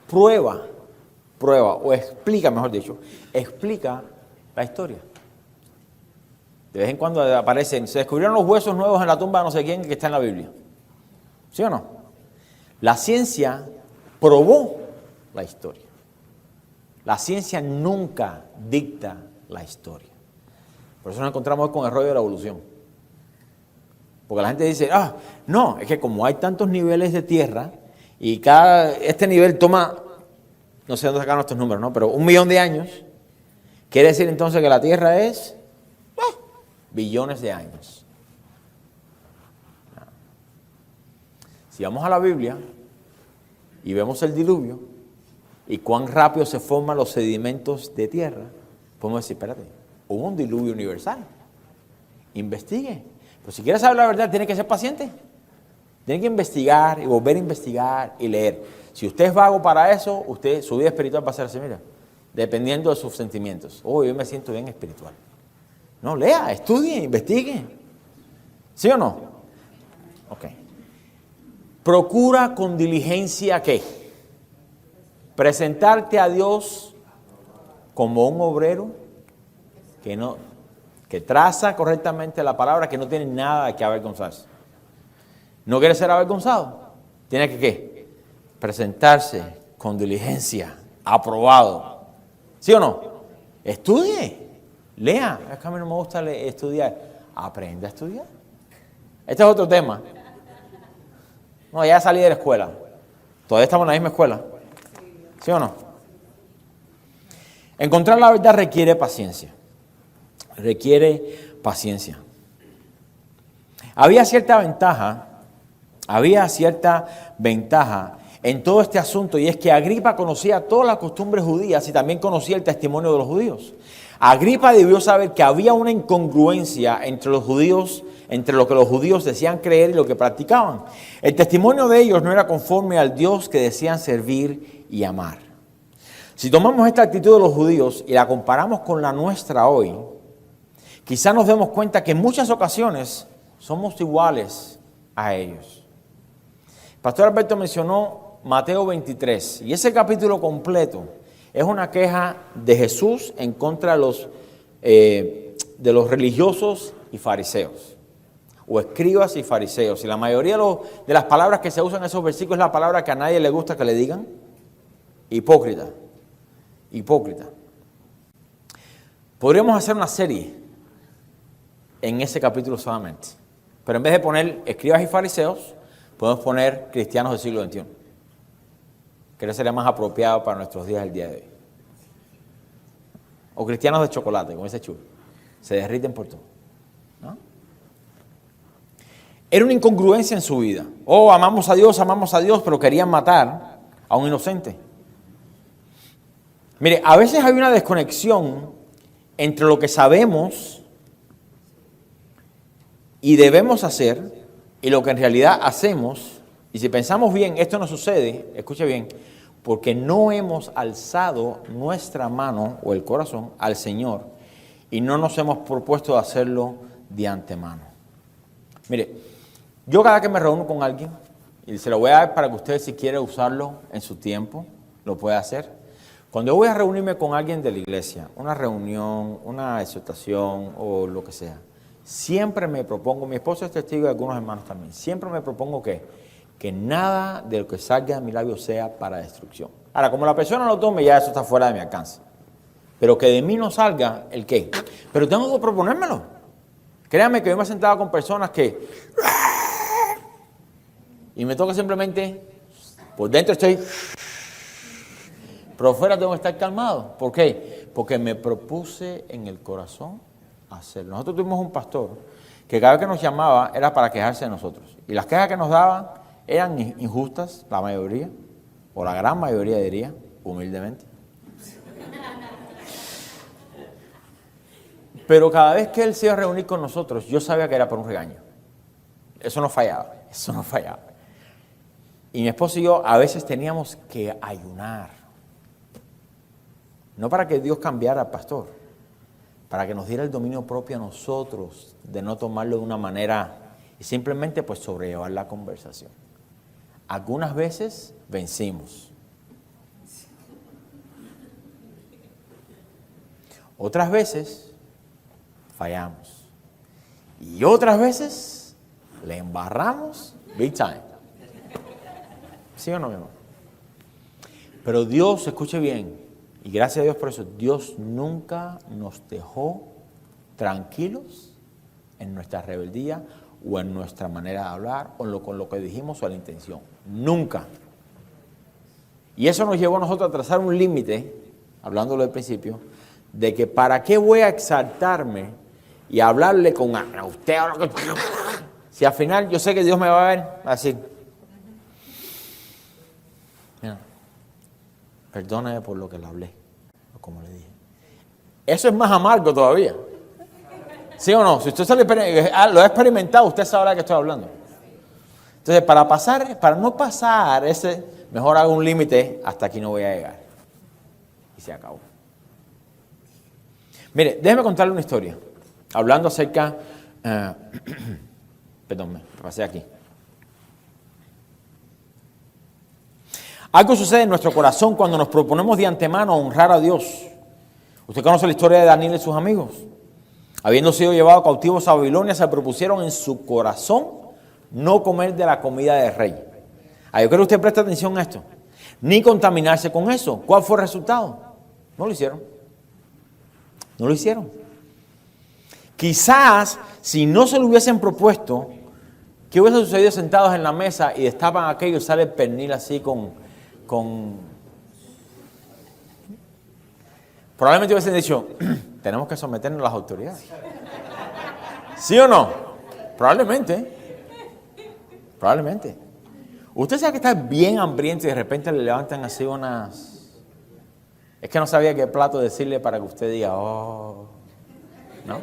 prueba o explica, mejor dicho, explica la historia. De vez en cuando aparecen, se descubrieron los huesos nuevos en la tumba de no sé quién que está en la Biblia. ¿Sí o no? La ciencia probó la historia. La ciencia nunca dicta la historia. Por eso nos encontramos hoy con el rollo de la evolución. Porque la gente dice, no, es que como hay tantos niveles de tierra y este nivel toma, no sé dónde sacaron estos números, ¿no? Pero 1 millón de años, quiere decir entonces que la tierra es billones de años. Si vamos a la Biblia y vemos el diluvio y cuán rápido se forman los sedimentos de tierra, podemos decir, espérate, hubo un diluvio universal. Investigue. Pero si quiere saber la verdad, tiene que ser paciente. Tiene que investigar y volver a investigar y leer. Si usted es vago para eso, su vida espiritual va a ser así, mira, dependiendo de sus sentimientos. Yo me siento bien espiritual. No, lea, estudie, investigue. ¿Sí o no? Ok. Procura con diligencia, ¿qué? Presentarte a Dios como un obrero que traza correctamente la palabra, que no tiene nada que avergonzarse. ¿No quiere ser avergonzado? Tiene que ¿qué? Presentarse con diligencia, aprobado. ¿Sí o no? Estudie, lea. Es que a mí no me gusta estudiar. Aprenda a estudiar. Este es otro tema. No, ya salí de la escuela. Todavía estamos en la misma escuela. ¿Sí o no? Encontrar la verdad requiere paciencia. Requiere paciencia. Había cierta ventaja en todo este asunto, y es que Agripa conocía todas las costumbres judías y también conocía el testimonio de los judíos. Agripa debió saber que había una incongruencia entre los judíos, entre lo que los judíos decían creer y lo que practicaban. El testimonio de ellos no era conforme al Dios que decían servir y amar. Si tomamos esta actitud de los judíos y la comparamos con la nuestra hoy, quizás nos demos cuenta que en muchas ocasiones somos iguales a ellos. El pastor Alberto mencionó Mateo 23, y ese capítulo completo es una queja de Jesús en contra de los religiosos y fariseos, o escribas y fariseos. Y la mayoría de las palabras que se usan en esos versículos es la palabra que a nadie le gusta que le digan: hipócrita. Hipócrita. Podríamos hacer una serie en ese capítulo solamente, pero en vez de poner escribas y fariseos, podemos poner cristianos del siglo XXI. Que sería más apropiado para nuestros días el día de hoy. O cristianos de chocolate, como ese chulo. Se derriten por todo, ¿no? Era una incongruencia en su vida. Amamos a Dios, pero querían matar a un inocente. Mire, a veces hay una desconexión entre lo que sabemos y debemos hacer y lo que en realidad hacemos Y si pensamos bien, esto no sucede, escuche bien, porque no hemos alzado nuestra mano o el corazón al Señor y no nos hemos propuesto hacerlo de antemano. Mire, yo cada que me reúno con alguien, y se lo voy a dar para que usted, si quiere usarlo en su tiempo, lo pueda hacer. Cuando yo voy a reunirme con alguien de la iglesia, una reunión, una exhortación o lo que sea, siempre me propongo, mi esposo es testigo y algunos hermanos también, siempre me propongo que nada de lo que salga de mi labio sea para destrucción. Ahora, como la persona lo tome, ya eso está fuera de mi alcance. Pero que de mí no salga el qué. Pero tengo que proponérmelo. Créanme que yo me he sentado con personas que... Y me toca simplemente... Por dentro estoy... Pero fuera tengo que estar calmado. ¿Por qué? Porque me propuse en el corazón hacerlo. Nosotros tuvimos un pastor que cada vez que nos llamaba era para quejarse de nosotros. Y las quejas que nos daban eran injustas, la mayoría, o la gran mayoría diría, humildemente. Pero cada vez que él se iba a reunir con nosotros, yo sabía que era por un regaño. Eso no fallaba, eso no fallaba. Y mi esposo y yo a veces teníamos que ayunar. No para que Dios cambiara al pastor, para que nos diera el dominio propio a nosotros, de no tomarlo de una manera y simplemente pues sobrellevar la conversación. Algunas veces vencimos. Otras veces fallamos. Y otras veces le embarramos big time. ¿Sí o no, mi hermano? Pero Dios, escuche bien, y gracias a Dios por eso, Dios nunca nos dejó tranquilos en nuestra rebeldía o en nuestra manera de hablar o con lo que dijimos o la intención. Nunca. Y eso nos llevó a nosotros a trazar un límite, hablándolo del principio, de que para qué voy a exaltarme y hablarle con a usted, si al final yo sé que Dios me va a ver así. Mira, perdóneme por lo que le hablé, o como le dije. Eso es más amargo todavía. ¿Sí o no? Si usted lo ha experimentado, usted sabrá de qué estoy hablando. Entonces, para no pasar mejor hago un límite, hasta aquí no voy a llegar. Y se acabó. Mire, déjeme contarle una historia. Hablando acerca... perdón, me pasé aquí. Algo sucede en nuestro corazón cuando nos proponemos de antemano honrar a Dios. Usted conoce la historia de Daniel y sus amigos. Habiendo sido llevados cautivos a Babilonia, se propusieron en su corazón no comer de la comida del rey. Yo quiero que usted preste atención a esto. Ni contaminarse con eso. ¿Cuál fue el resultado? No lo hicieron. No lo hicieron. Quizás, si no se lo hubiesen propuesto, ¿qué hubiese sucedido sentados en la mesa y destapan aquello y sale el pernil así con... Probablemente hubiesen dicho, tenemos que someternos a las autoridades. ¿Sí o no? Probablemente. Probablemente. Usted sabe que está bien hambriento y de repente le levantan así unas... Es que no sabía qué plato decirle para que usted diga, oh... ¿No?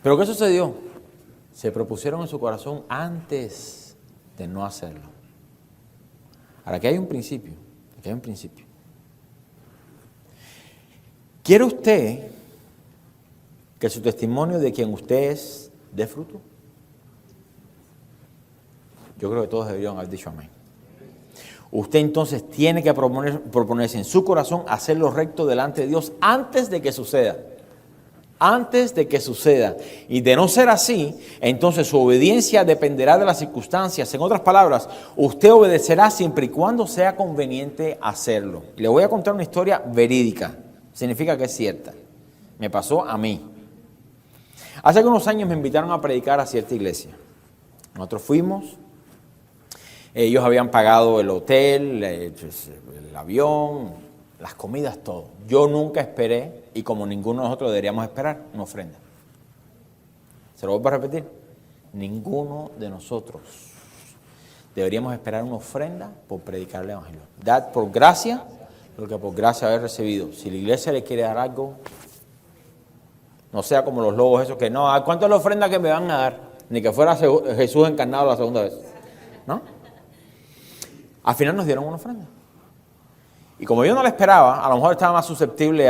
¿Pero qué sucedió? Se propusieron en su corazón antes de no hacerlo. Ahora, aquí hay un principio. Aquí hay un principio. ¿Quiere usted que su testimonio de quien usted es dé fruto? Yo creo que todos deberían haber dicho amén. Usted entonces tiene que proponerse en su corazón hacer lo recto delante de Dios antes de que suceda. Antes de que suceda. Y de no ser así, entonces su obediencia dependerá de las circunstancias. En otras palabras, usted obedecerá siempre y cuando sea conveniente hacerlo. Le voy a contar una historia verídica. Significa que es cierta. Me pasó a mí. Hace algunos años me invitaron a predicar a cierta iglesia. Nosotros fuimos. Ellos habían pagado el hotel, el avión, las comidas, todo. Yo nunca esperé, y como ninguno de nosotros deberíamos esperar, una ofrenda. ¿Se lo vuelvo a repetir? Ninguno de nosotros deberíamos esperar una ofrenda por predicar el evangelio. Dad por gracia lo que por gracia haber recibido. Si la iglesia le quiere dar algo, no sea como los lobos esos que no, ¿cuánto es la ofrenda que me van a dar? ni que fuera Jesús encarnado la segunda vez, ¿no? Al final nos dieron una ofrenda. Y como yo no la esperaba, a lo mejor estaba más susceptible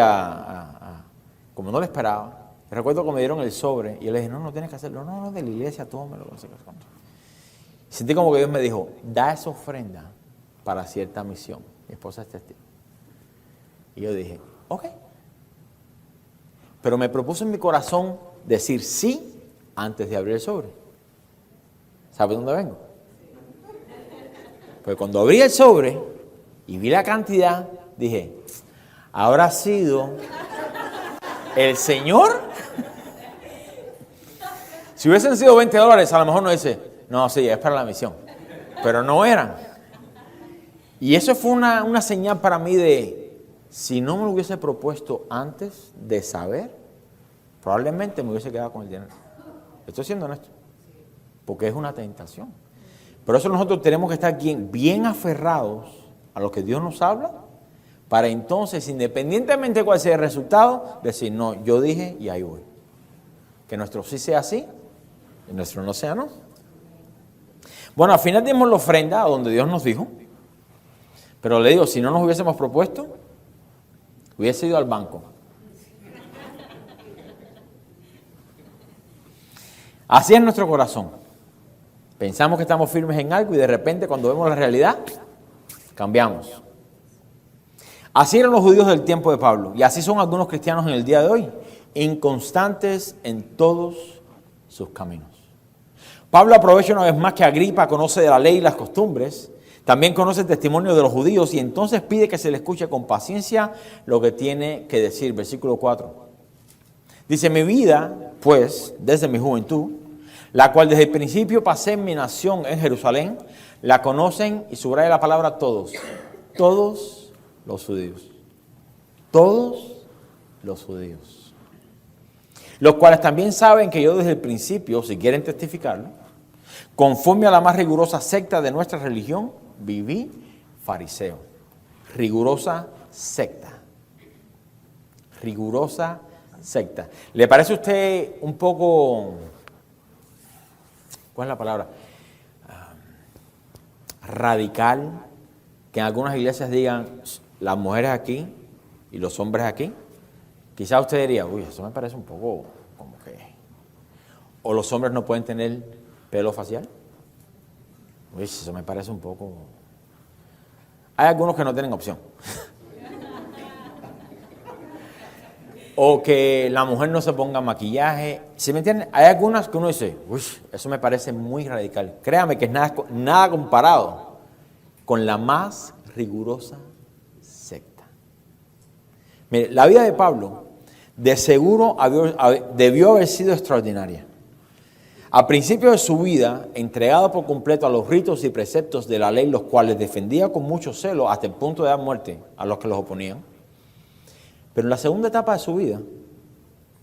como no la esperaba. Recuerdo que me dieron el sobre y yo le dije, no tienes que hacerlo, no, de la iglesia, tómelo, no sé qué. Sentí como que Dios me dijo, da esa ofrenda para cierta misión. Mi esposa es testigo. Y yo dije, ok. Pero me propuso en mi corazón decir sí antes de abrir el sobre. ¿Sabe dónde vengo? Pues cuando abrí el sobre y vi la cantidad, dije, ¿habrá sido el Señor? Si hubiesen sido $20, a lo mejor no dice, no, sí, es para la misión. Pero no eran. Y eso fue una señal para mí de, si no me lo hubiese propuesto antes de saber, probablemente me hubiese quedado con el dinero. Estoy siendo honesto. Porque es una tentación. Por eso nosotros tenemos que estar bien aferrados a lo que Dios nos habla, para entonces, independientemente de cuál sea el resultado, decir, no, yo dije y ahí voy. Que nuestro sí sea sí, y nuestro no sea no. Bueno, al final dimos la ofrenda a donde Dios nos dijo, pero le digo, si no nos hubiésemos propuesto, hubiese ido al banco. Así es nuestro corazón. Pensamos que estamos firmes en algo y de repente cuando vemos la realidad, cambiamos. Así eran los judíos del tiempo de Pablo y así son algunos cristianos en el día de hoy, inconstantes en todos sus caminos. Pablo aprovecha una vez más que Agripa conoce de la ley y las costumbres, también conoce el testimonio de los judíos y entonces pide que se le escuche con paciencia lo que tiene que decir. Versículo 4. Dice, mi vida, pues, desde mi juventud, la cual desde el principio pasé en mi nación en Jerusalén, la conocen, y subraya la palabra todos los judíos. Todos los judíos. Los cuales también saben que yo desde el principio, si quieren testificarlo, conforme a la más rigurosa secta de nuestra religión, viví fariseo. Rigurosa secta. Rigurosa secta. ¿Le parece a usted un poco, cuál es la palabra? Radical, que en algunas iglesias digan las mujeres aquí y los hombres aquí? Quizás usted diría, uy, eso me parece un poco como que... ¿O los hombres no pueden tener pelo facial? Uy, eso me parece un poco... Hay algunos que no tienen opción. O que la mujer no se ponga maquillaje. ¿Sí me entienden? Hay algunas que uno dice, uy, eso me parece muy radical. Créame que es nada comparado con la más rigurosa secta. Mire, la vida de Pablo de seguro debió haber sido extraordinaria. Al principio de su vida, entregado por completo a los ritos y preceptos de la ley, los cuales defendía con mucho celo hasta el punto de dar muerte a los que los oponían. Pero en la segunda etapa de su vida,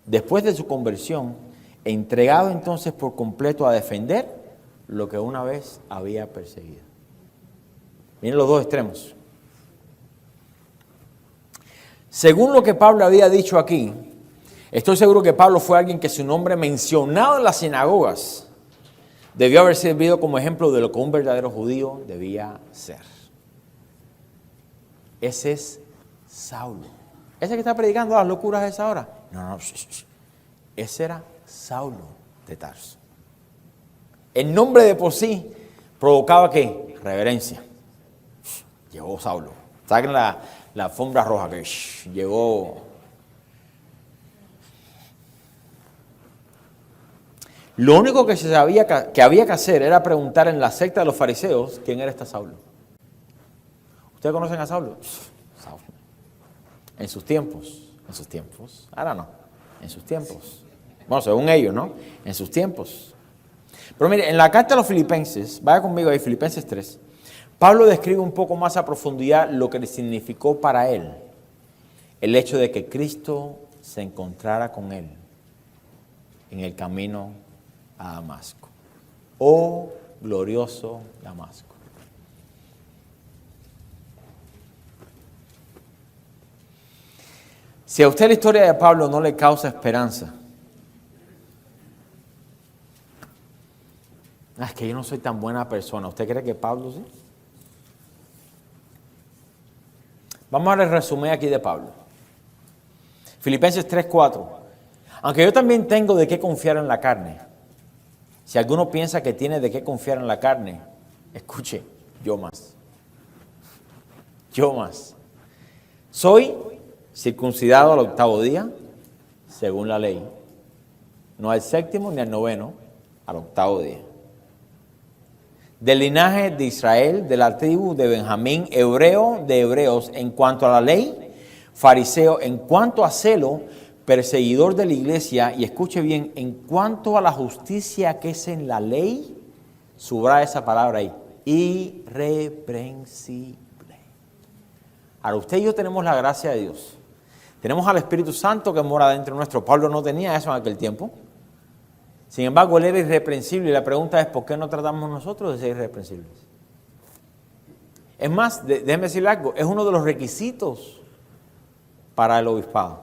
después de su conversión, entregado entonces por completo a defender lo que una vez había perseguido. Miren los dos extremos. Según lo que Pablo había dicho aquí, estoy seguro que Pablo fue alguien que su nombre mencionado en las sinagogas debió haber servido como ejemplo de lo que un verdadero judío debía ser. Ese es Saulo. ¿Ese que está predicando las locuras a esa hora? No. Ese era Saulo de Tarso. El nombre de por sí provocaba ¿qué? Reverencia. Llegó Saulo. Saquen la alfombra roja que llegó. Lo único que se sabía que había que hacer era preguntar en la secta de los fariseos quién era este Saulo. ¿Ustedes conocen a Saulo? Saulo. En sus tiempos, ahora no, en sus tiempos. Bueno, según ellos, ¿no? En sus tiempos. Pero mire, en la carta a los Filipenses, vaya conmigo ahí, Filipenses 3, Pablo describe un poco más a profundidad lo que le significó para él el hecho de que Cristo se encontrara con él en el camino a Damasco. Oh, glorioso Damasco. Si a usted la historia de Pablo no le causa esperanza, Es que yo no soy tan buena persona. ¿Usted cree que Pablo sí? Vamos a ver el resumen aquí de Pablo. Filipenses 3:4. Aunque yo también tengo de qué confiar en la carne. Si alguno piensa que tiene de qué confiar en la carne, escuche, yo más. Yo más. Soy circuncidado al 8º día, según la ley. No al 7º ni al 9º, al 8º día. Del linaje de Israel, de la tribu de Benjamín, hebreo de hebreos en cuanto a la ley, fariseo en cuanto a celo, perseguidor de la iglesia, y escuche bien, en cuanto a la justicia que es en la ley, subraya esa palabra ahí, irreprensible. Ahora usted y yo tenemos la gracia de Dios. Tenemos al Espíritu Santo que mora dentro nuestro. Pablo no tenía eso en aquel tiempo. Sin embargo, él era irreprensible y la pregunta es, ¿por qué no tratamos nosotros de ser irreprensibles? Es más, déjeme decirle algo, es uno de los requisitos para el obispado.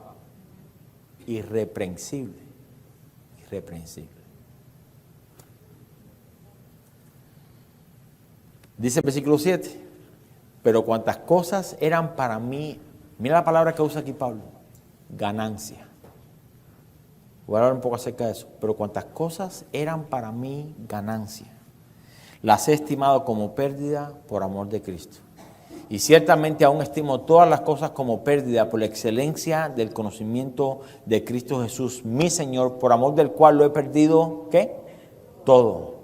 Irreprensible. Irreprensible. Dice el versículo 7, pero cuantas cosas eran para mí, mira la palabra que usa aquí Pablo, ganancia. Voy a hablar un poco acerca de eso. Pero cuantas cosas eran para mí ganancia, las he estimado como pérdida por amor de Cristo. Y ciertamente aún estimo todas las cosas como pérdida por la excelencia del conocimiento de Cristo Jesús, mi Señor, por amor del cual lo he perdido, ¿qué? Todo.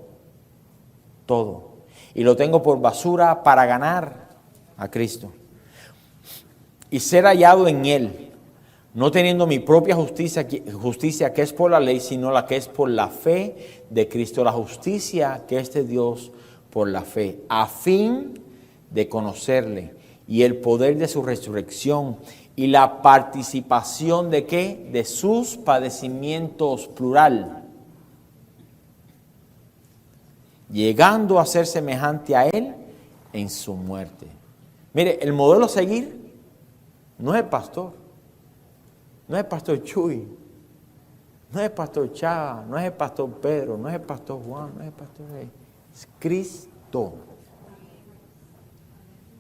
Todo. Y lo tengo por basura para ganar a Cristo. Y ser hallado en Él, no teniendo mi propia justicia que es por la ley, sino la que es por la fe de Cristo, la justicia que es de Dios por la fe, a fin de conocerle y el poder de su resurrección y la participación de ¿qué? De sus padecimientos, plural, llegando a ser semejante a Él en su muerte. Mire, el modelo a seguir no es el pastor. No es el pastor Chuy, no es el pastor Chava, no es el pastor Pedro, no es el pastor Juan, no es el pastor Rey, es Cristo.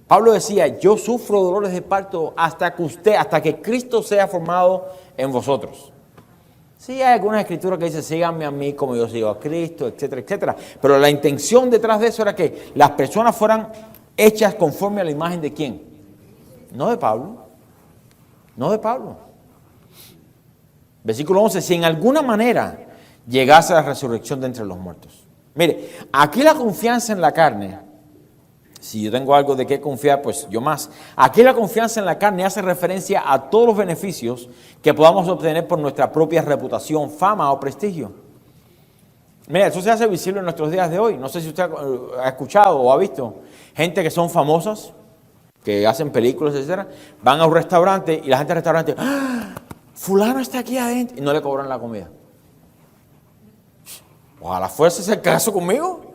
Pablo decía, yo sufro dolores de parto hasta que Cristo sea formado en vosotros. Sí, hay algunas escrituras que dicen, síganme a mí como yo sigo a Cristo, etcétera, etcétera. Pero la intención detrás de eso era que las personas fueran hechas conforme a la imagen de ¿quién? No de Pablo, no de Pablo. Versículo 11, si en alguna manera llegase a la resurrección de entre los muertos. Mire, aquí la confianza en la carne, si yo tengo algo de qué confiar, pues yo más. Aquí la confianza en la carne hace referencia a todos los beneficios que podamos obtener por nuestra propia reputación, fama o prestigio. Mira, eso se hace visible en nuestros días de hoy. No sé si usted ha escuchado o ha visto gente que son famosas, que hacen películas, etcétera, van a un restaurante y la gente del restaurante, ¡ah! Fulano está aquí adentro y no le cobran la comida. Ojalá fuese ese caso conmigo.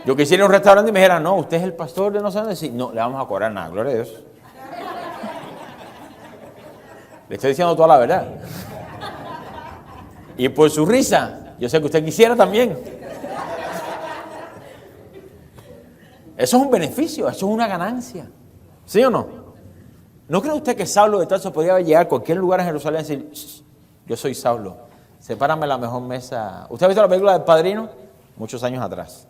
Yo quisiera ir a un restaurante y me dijeran, no, usted es el pastor de no sé dónde. Sí, no, le vamos a cobrar nada, gloria a Dios. Le estoy diciendo toda la verdad. Y por su risa, yo sé que usted quisiera también. Eso es un beneficio, eso es una ganancia. ¿Sí o no? ¿No cree usted que Saulo de Tarso podría llegar a cualquier lugar en Jerusalén y decir, yo soy Saulo, sepárame la mejor mesa? ¿Usted ha visto la película del Padrino? Muchos años atrás.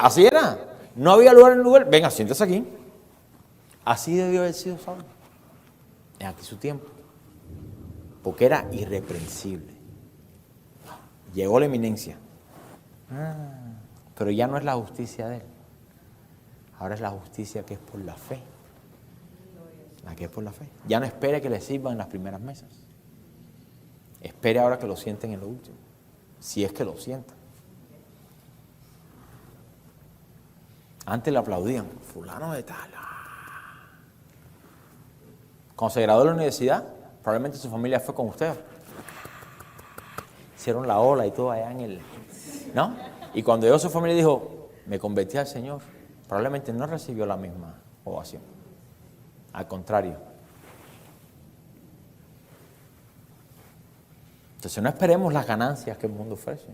Así era. No había lugar en el lugar. Venga, siéntese aquí. Así debió haber sido Saulo. En aquí su tiempo. Porque era irreprensible. Llegó la eminencia. Pero ya no es la justicia de él. Ahora es la justicia que es por la fe. La que es por la fe. Ya no espere que le sirvan en las primeras mesas. Espere ahora que lo sienten en lo último. Si es que lo sientan. Antes le aplaudían. Fulano de tal. Cuando se graduó de la universidad, probablemente su familia fue con usted. Hicieron la ola y todo allá en el... ¿No? Y cuando llegó su familia dijo, me convertí al Señor, probablemente no recibió la misma ovación. Al contrario. Entonces no esperemos las ganancias que el mundo ofrece.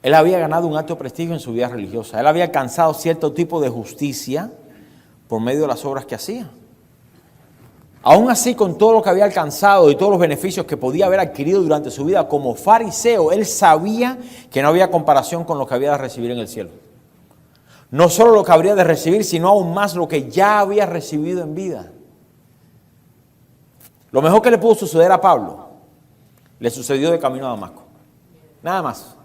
Él había ganado un alto prestigio en su vida religiosa. Él había alcanzado cierto tipo de justicia por medio de las obras que hacía. Aún así, con todo lo que había alcanzado y todos los beneficios que podía haber adquirido durante su vida como fariseo, él sabía que no había comparación con lo que había de recibir en el cielo. No solo lo que habría de recibir, sino aún más lo que ya había recibido en vida. Lo mejor que le pudo suceder a Pablo, le sucedió de camino a Damasco. Nada más.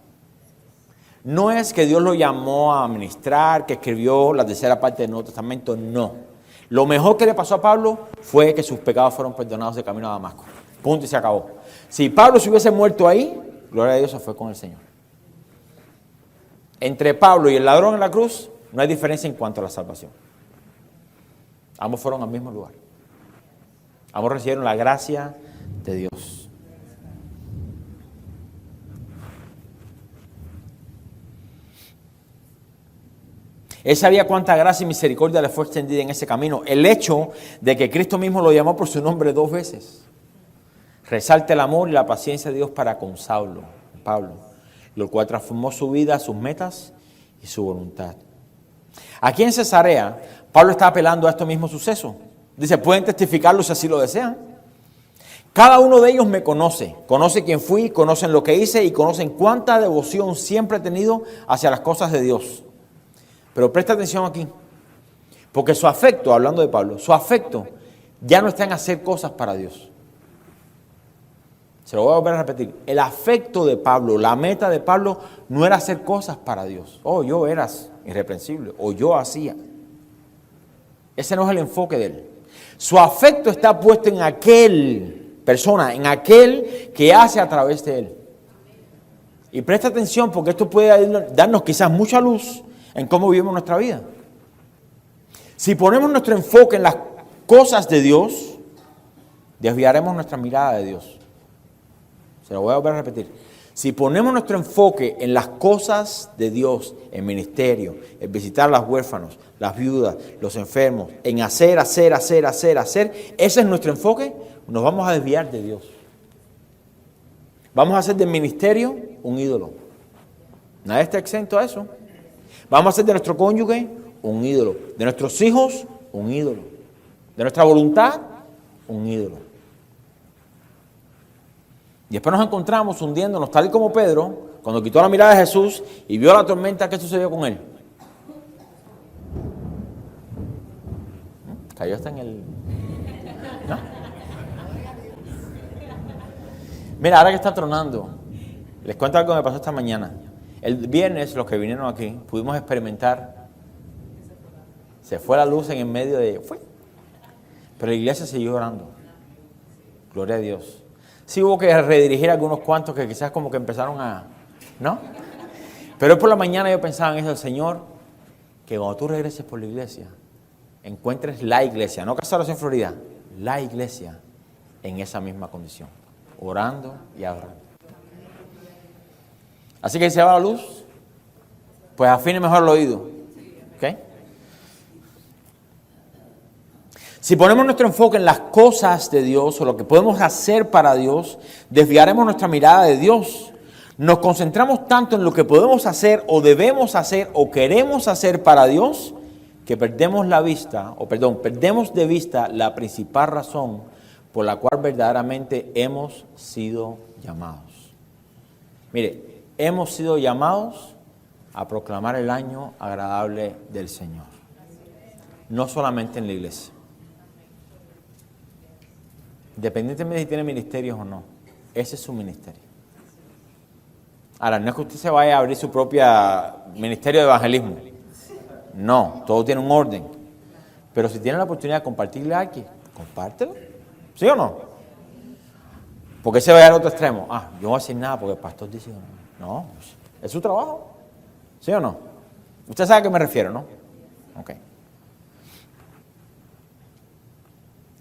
No es que Dios lo llamó a ministrar, que escribió la tercera parte del Nuevo Testamento, no. Lo mejor que le pasó a Pablo fue que sus pecados fueron perdonados de camino a Damasco. Punto y se acabó. Si Pablo se hubiese muerto ahí, gloria a Dios, se fue con el Señor. Entre Pablo y el ladrón en la cruz, no hay diferencia en cuanto a la salvación. Ambos fueron al mismo lugar. Ambos recibieron la gracia de Dios. Él sabía cuánta gracia y misericordia le fue extendida en ese camino. El hecho de que Cristo mismo lo llamó por su nombre 2 veces resalta el amor y la paciencia de Dios para con Pablo, lo cual transformó su vida, sus metas y su voluntad. Aquí en Cesarea, Pablo está apelando a estos mismos sucesos. Dice, pueden testificarlo si así lo desean. Cada uno de ellos me conoce quién fui, conocen lo que hice y conocen cuánta devoción siempre he tenido hacia las cosas de Dios. Pero presta atención aquí, porque su afecto, hablando de Pablo, su afecto ya no está en hacer cosas para Dios. Se lo voy a volver a repetir. El afecto de Pablo, la meta de Pablo, no era hacer cosas para Dios. Oh, yo eras irreprensible, o yo hacía. Ese no es el enfoque de él. Su afecto está puesto en aquel persona, en aquel que hace a través de él. Y presta atención, porque esto puede darnos quizás mucha luz en cómo vivimos nuestra vida. Si ponemos nuestro enfoque en las cosas de Dios, desviaremos nuestra mirada de Dios. Se lo voy a volver a repetir. Si ponemos nuestro enfoque en las cosas de Dios, en ministerio, en visitar a los huérfanos, las viudas, los enfermos, en hacer, ese es nuestro enfoque, nos vamos a desviar de Dios. Vamos a hacer del ministerio un ídolo. Nadie está exento a eso. Vamos a hacer de nuestro cónyuge un ídolo, de nuestros hijos un ídolo, de nuestra voluntad un ídolo. Y después nos encontramos hundiéndonos tal y como Pedro, cuando quitó la mirada de Jesús y vio la tormenta, ¿qué sucedió con él? Cayó hasta en el... ¿No? Mira, ahora que está tronando, les cuento algo que me pasó esta mañana. El viernes, los que vinieron aquí, pudimos experimentar, se fue la luz en el medio de... Pero la iglesia siguió orando. Gloria a Dios. Sí hubo que redirigir a algunos cuantos que quizás como que empezaron a... ¿No? Pero hoy por la mañana yo pensaba en eso, Señor, que cuando tú regreses por la iglesia, encuentres la iglesia, no Casa en Florida, la iglesia en esa misma condición, orando y adorando. Así que si se va la luz, pues afine mejor el oído. ¿Ok? Si ponemos nuestro enfoque en las cosas de Dios o lo que podemos hacer para Dios, desviaremos nuestra mirada de Dios. Nos concentramos tanto en lo que podemos hacer o debemos hacer o queremos hacer para Dios que perdemos de vista la principal razón por la cual verdaderamente hemos sido llamados. Mire, hemos sido llamados a proclamar el año agradable del Señor. No solamente en la iglesia. Independientemente de si tiene ministerios o no. Ese es su ministerio. Ahora, no es que usted se vaya a abrir su propio ministerio de evangelismo. No, todo tiene un orden. Pero si tiene la oportunidad de compartirle a alguien, compártelo. ¿Sí o no? Porque se vaya al otro extremo. Yo no voy a decir nada porque el pastor dice... No, es su trabajo. ¿Sí o no? Usted sabe a qué me refiero, ¿no? Ok.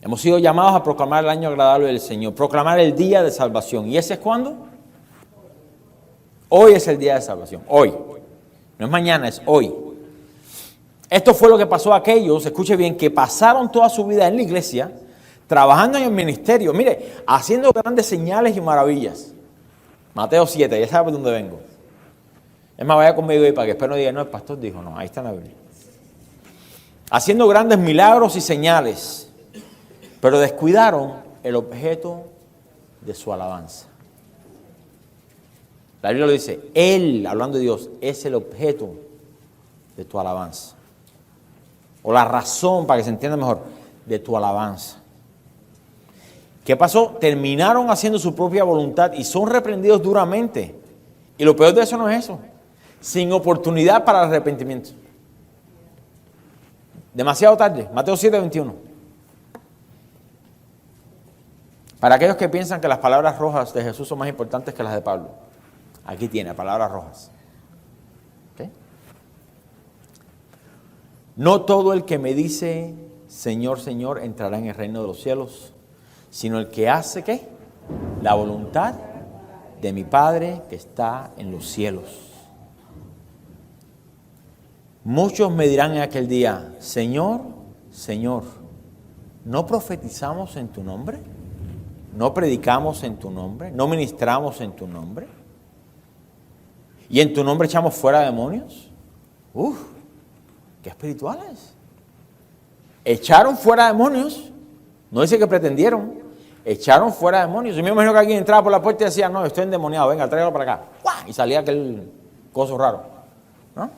Hemos sido llamados a proclamar el año agradable del Señor, proclamar el día de salvación. ¿Y ese es cuándo? Hoy es el día de salvación, hoy. No es mañana, es hoy. Esto fue lo que pasó a aquellos, escuche bien, que pasaron toda su vida en la iglesia, trabajando en el ministerio, mire, haciendo grandes señales y maravillas. Mateo 7, ya sabe por dónde vengo. Es más, vaya conmigo y para que después no diga, no, el pastor dijo, no, ahí está en la Biblia. Haciendo grandes milagros y señales, pero descuidaron el objeto de su alabanza. La Biblia lo dice, Él, hablando de Dios, es el objeto de tu alabanza. O la razón, para que se entienda mejor, de tu alabanza. ¿Qué pasó? Terminaron haciendo su propia voluntad y son reprendidos duramente. Y lo peor de eso no es eso. Sin oportunidad para el arrepentimiento. Demasiado tarde. Mateo 7:21. Para aquellos que piensan que las palabras rojas de Jesús son más importantes que las de Pablo. Aquí tiene, palabras rojas. ¿Okay? No todo el que me dice, Señor, Señor, entrará en el reino de los cielos, sino el que hace, ¿qué? La voluntad de mi Padre que está en los cielos. Muchos me dirán en aquel día, Señor, Señor, ¿no profetizamos en tu nombre? ¿No predicamos en tu nombre? ¿No ministramos en tu nombre? ¿Y en tu nombre echamos fuera demonios? ¡Qué espirituales! Echaron fuera demonios. No dice que pretendieron. Echaron fuera demonios. Yo me imagino que alguien entraba por la puerta y decía, no, estoy endemoniado, venga, tráigalo para acá. ¡Guau! Y salía aquel coso raro. ¿No?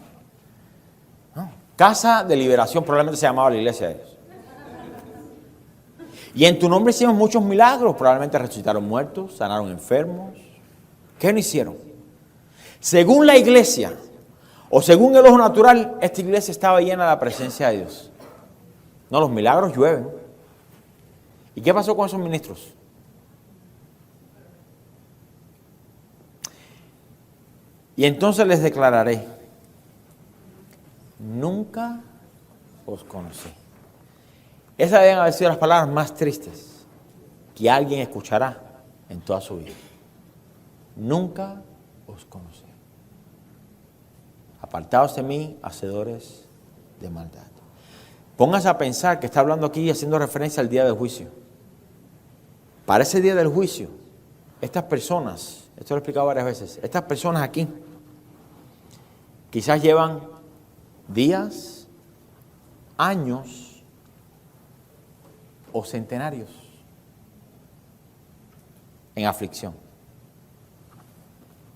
No. Casa de liberación, probablemente se llamaba la iglesia de ellos. Y en tu nombre hicimos muchos milagros. Probablemente resucitaron muertos, sanaron enfermos. ¿Qué no hicieron? Según la iglesia, o según el ojo natural, esta iglesia estaba llena de la presencia de Dios. No, los milagros llueven. ¿Y qué pasó con esos ministros? Y entonces les declararé, nunca os conocí. Esas deben haber sido las palabras más tristes que alguien escuchará en toda su vida. Nunca os conocí. Apartaos de mí, hacedores de maldad. Póngase a pensar que está hablando aquí haciendo referencia al día del juicio. Para ese día del juicio, estas personas, esto lo he explicado varias veces, estas personas aquí, quizás llevan días, años o centenarios en aflicción.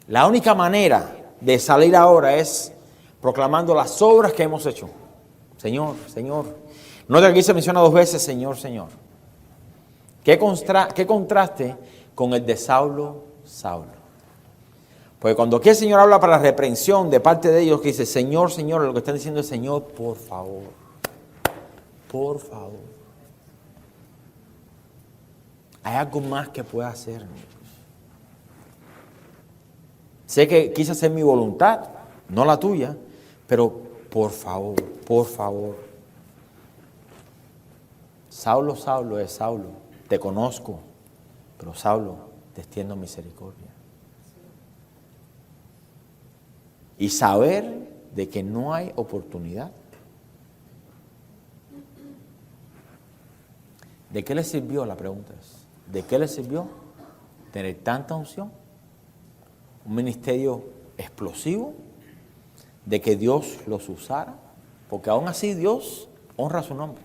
La única manera de salir ahora es proclamando las obras que hemos hecho. Señor, Señor. Nota que aquí se menciona 2 veces, Señor, Señor. ¿Qué contraste con el de Saulo, Saulo? Porque cuando aquí el Señor habla para la reprensión de parte de ellos, que dice, Señor, Señor, lo que están diciendo es, Señor, por favor, por favor. Hay algo más que pueda hacer. Sé que quise hacer mi voluntad, no la tuya, pero por favor, por favor. Saulo, Saulo es Saulo, te conozco, pero Saulo, te extiendo misericordia. Y saber de que no hay oportunidad. ¿De qué le sirvió? La pregunta es, ¿de qué le sirvió tener tanta unción? Un ministerio explosivo, de que Dios los usara, porque aún así Dios honra su nombre.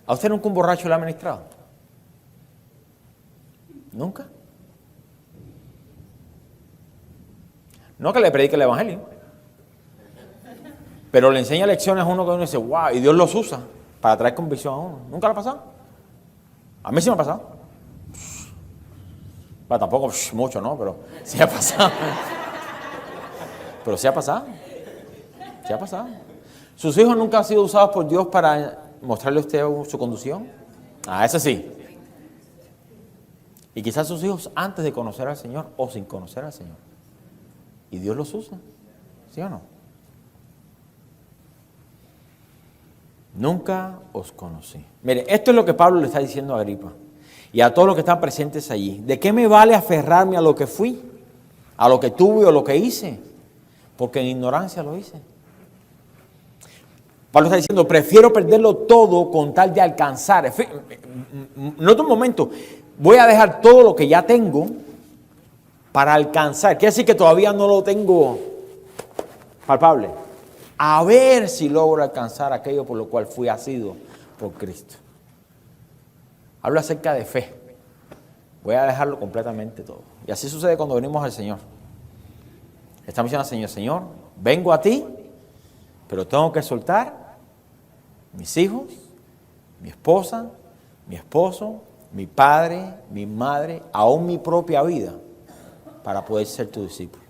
¿A usted nunca un borracho le ha ministrado? ¿Nunca? No que le predique el evangelio, pero le enseña lecciones a uno que uno dice, wow, y Dios los usa para traer convicción a uno. ¿Nunca le ha pasado? A mí sí me ha pasado. Bueno, tampoco mucho, ¿no? Pero sí ha pasado. Pero sí ha pasado. Sí ha pasado. ¿Sus hijos nunca han sido usados por Dios para mostrarle a usted su conducción? Ese sí. Y quizás sus hijos antes de conocer al Señor o sin conocer al Señor. Y Dios los usa. ¿Sí o no? Nunca os conocí. Mire, esto es lo que Pablo le está diciendo a Agripa y a todos los que están presentes allí. ¿De qué me vale aferrarme a lo que fui, a lo que tuve o lo que hice? Porque en ignorancia lo hice. Pablo está diciendo, prefiero perderlo todo con tal de alcanzar. Nota un momento, voy a dejar todo lo que ya tengo para alcanzar. Quiere decir que todavía no lo tengo palpable. A ver si logro alcanzar aquello por lo cual fui asido por Cristo. Hablo acerca de fe. Voy a dejarlo completamente todo. Y así sucede cuando venimos al Señor. Estamos diciendo al Señor, Señor, vengo a ti, pero tengo que soltar mis hijos, mi esposa, mi esposo, mi padre, mi madre, aún mi propia vida, para poder ser tu discípulo.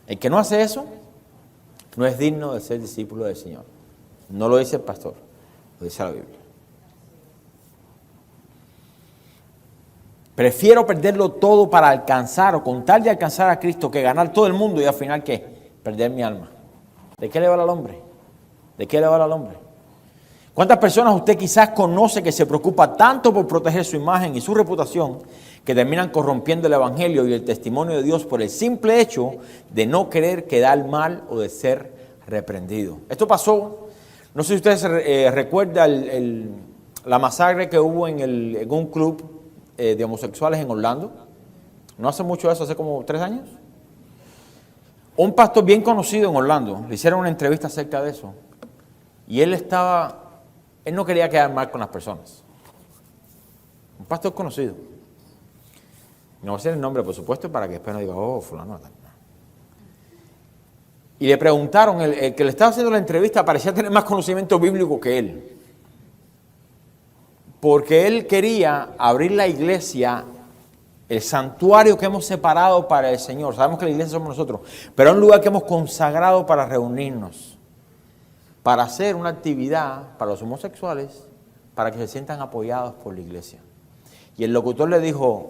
El que no hace eso, no es digno de ser discípulo del Señor. No lo dice el pastor, lo dice la Biblia. Prefiero perderlo todo para alcanzar o con tal de alcanzar a Cristo que ganar todo el mundo y al final ¿qué? Perder mi alma. ¿De qué le vale al hombre? ¿De qué le vale al hombre? ¿Cuántas personas usted quizás conoce que se preocupa tanto por proteger su imagen y su reputación que terminan corrompiendo el evangelio y el testimonio de Dios por el simple hecho de no querer quedar mal o de ser reprendido? Esto pasó, no sé si ustedes recuerdan la masacre que hubo en un club de homosexuales en Orlando. No hace mucho eso, hace como 3 años. Un pastor bien conocido en Orlando, le hicieron una entrevista acerca de eso. Y él no quería quedar mal con las personas. Un pastor conocido. No voy a decir el nombre, por supuesto, para que después no diga, oh, fulano. Y le preguntaron, el que le estaba haciendo la entrevista parecía tener más conocimiento bíblico que él. Porque él quería abrir la iglesia, el santuario que hemos separado para el Señor. Sabemos que la iglesia somos nosotros, pero es un lugar que hemos consagrado para reunirnos, para hacer una actividad para los homosexuales, para que se sientan apoyados por la iglesia. Y el locutor le dijo,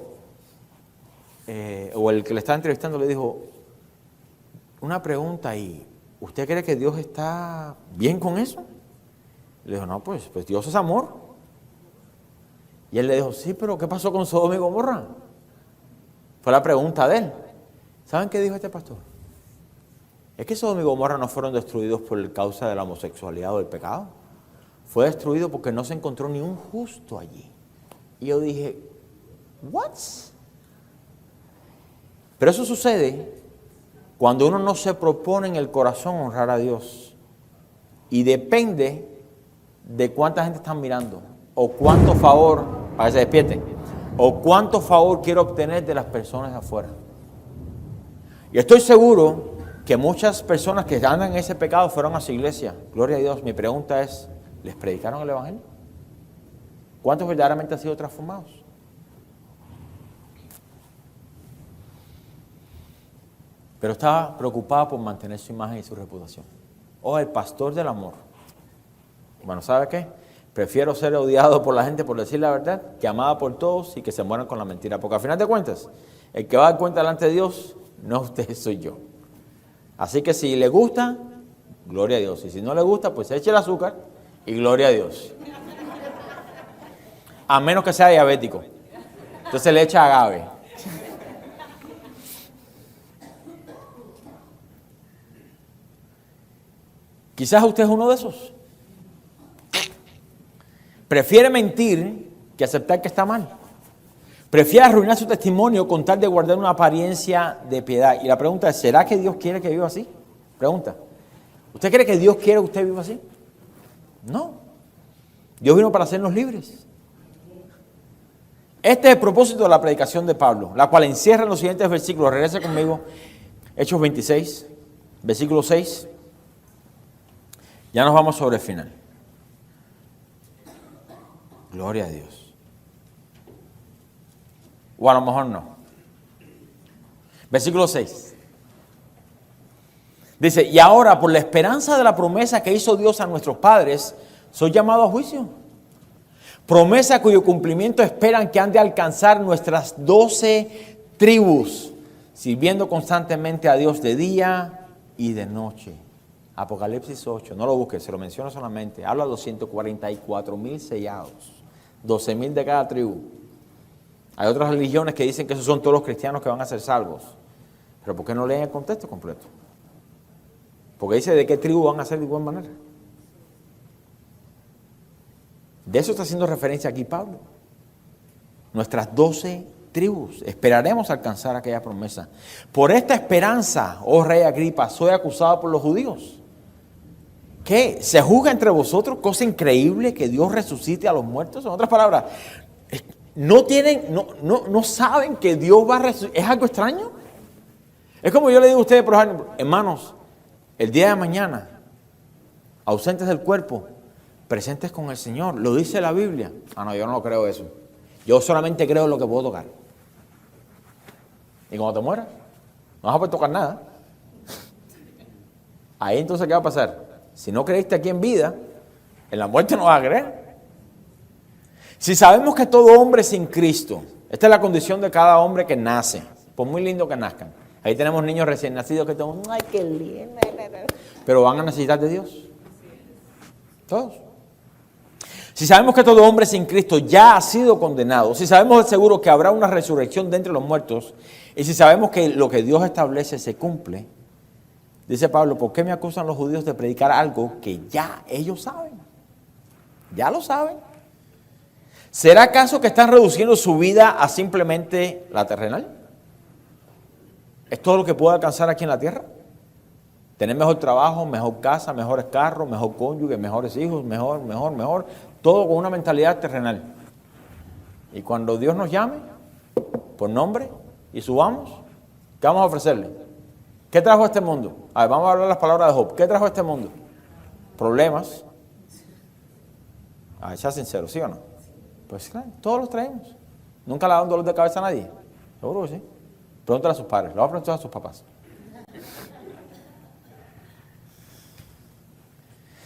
o el que le estaba entrevistando le dijo, una pregunta ahí, ¿usted cree que Dios está bien con eso? Le dijo, no, pues Dios es amor. Y él le dijo, sí, pero ¿qué pasó con Sodoma y Gomorra? Fue la pregunta de él. ¿Saben qué dijo este pastor? Es que Sodoma y Gomorra no fueron destruidos por causa de la homosexualidad o del pecado. Fue destruido porque no se encontró ni un justo allí. Y yo dije, ¿what? Pero eso sucede cuando uno no se propone en el corazón honrar a Dios. Y depende de cuánta gente están mirando. O cuánto favor, para que se despierten, o cuánto favor quiero obtener de las personas de afuera. Y estoy seguro que muchas personas que andan en ese pecado fueron a su iglesia. Gloria a Dios. Mi pregunta es, ¿les predicaron el evangelio? ¿Cuántos verdaderamente han sido transformados? Pero estaba preocupado por mantener su imagen y su reputación. Oh, el pastor del amor. Bueno, ¿sabe qué? Prefiero ser odiado por la gente por decir la verdad que amado por todos y que se mueran con la mentira. Porque al final de cuentas, el que va a dar cuenta delante de Dios, no usted, soy yo. Así que si le gusta, gloria a Dios. Y si no le gusta, pues eche el azúcar y gloria a Dios. A menos que sea diabético. Entonces le echa agave. Quizás usted es uno de esos. Prefiere mentir que aceptar que está mal. Prefiere arruinar su testimonio con tal de guardar una apariencia de piedad. Y la pregunta es, ¿será que Dios quiere que viva así? Pregunta. ¿Usted cree que Dios quiere que usted viva así? No. Dios vino para hacernos libres. Este es el propósito de la predicación de Pablo, la cual encierra en los siguientes versículos. Regrese conmigo. Hechos 26, versículo 6. Ya nos vamos sobre el final. Gloria a Dios. O a lo mejor no. Versículo 6. Dice, y ahora por la esperanza de la promesa que hizo Dios a nuestros padres, soy llamado a juicio. Promesa cuyo cumplimiento esperan que han de alcanzar nuestras 12 tribus, sirviendo constantemente a Dios de día y de noche. Apocalipsis 8, no lo busques, se lo menciono solamente. Habla de 244,000 sellados. 12,000 de cada tribu. Hay otras religiones que dicen que esos son todos los cristianos que van a ser salvos. Pero ¿por qué no leen el contexto completo? Porque dice de qué tribu van a ser de igual manera. De eso está haciendo referencia aquí Pablo. Nuestras 12 tribus. Esperaremos alcanzar aquella promesa. Por esta esperanza, oh rey Agripa, soy acusado por los judíos. ¿Qué? ¿Se juzga entre vosotros cosa increíble que Dios resucite a los muertos? En otras palabras, no saben que Dios va a resucitar. ¿Es algo extraño? Es como yo le digo a ustedes, por ejemplo, hermanos, el día de mañana, ausentes del cuerpo, presentes con el Señor. Lo dice la Biblia. No, yo no creo eso. Yo solamente creo en lo que puedo tocar. Y cuando te mueras, no vas a poder tocar nada. Ahí entonces, ¿qué va a pasar? Si no creíste aquí en vida, en la muerte no vas a creer. Si sabemos que todo hombre sin Cristo, esta es la condición de cada hombre que nace, por muy lindo que nazcan. Ahí tenemos niños recién nacidos que están, ay, qué lindo. Pero van a necesitar de Dios. Todos. Si sabemos que todo hombre sin Cristo ya ha sido condenado, si sabemos de seguro que habrá una resurrección de entre los muertos, y si sabemos que lo que Dios establece se cumple, dice Pablo, ¿por qué me acusan los judíos de predicar algo que ya ellos saben? Ya lo saben. ¿Será acaso que están reduciendo su vida a simplemente la terrenal? ¿Es todo lo que puedo alcanzar aquí en la tierra? Tener mejor trabajo, mejor casa, mejores carros, mejor cónyuge, mejores hijos, mejor. Todo con una mentalidad terrenal. Y cuando Dios nos llame, por nombre, y subamos, ¿qué vamos a ofrecerle? ¿Qué trajo a este mundo? A ver, vamos a hablar las palabras de Job. ¿Qué trajo a este mundo? Problemas. A ver, sea sincero, ¿sí o no? Pues claro, todos los traemos. ¿Nunca le ha dado un dolor de cabeza a nadie? Seguro que sí. Pregúntale a sus padres, lo va a preguntar a sus papás.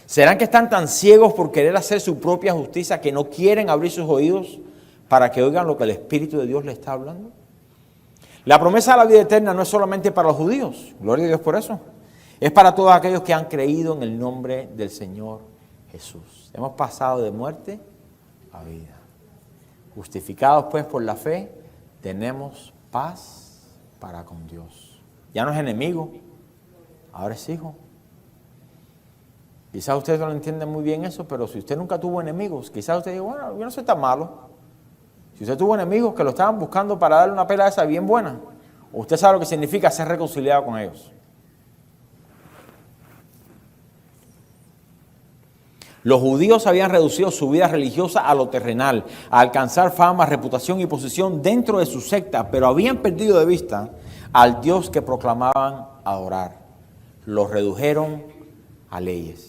¿Serán que están tan ciegos por querer hacer su propia justicia que no quieren abrir sus oídos para que oigan lo que el Espíritu de Dios les está hablando? La promesa de la vida eterna no es solamente para los judíos, gloria a Dios por eso. Es para todos aquellos que han creído en el nombre del Señor Jesús. Hemos pasado de muerte a vida. Justificados pues por la fe, tenemos paz para con Dios. Ya no es enemigo, ahora es hijo. Quizás ustedes no lo entienden muy bien eso, pero si usted nunca tuvo enemigos, quizás usted diga, bueno, yo no soy tan malo. Si usted tuvo enemigos que lo estaban buscando para darle una pela esa bien buena, usted sabe lo que significa ser reconciliado con ellos. Los judíos habían reducido su vida religiosa a lo terrenal, a alcanzar fama, reputación y posición dentro de su secta, pero habían perdido de vista al Dios que proclamaban adorar. Los redujeron a leyes.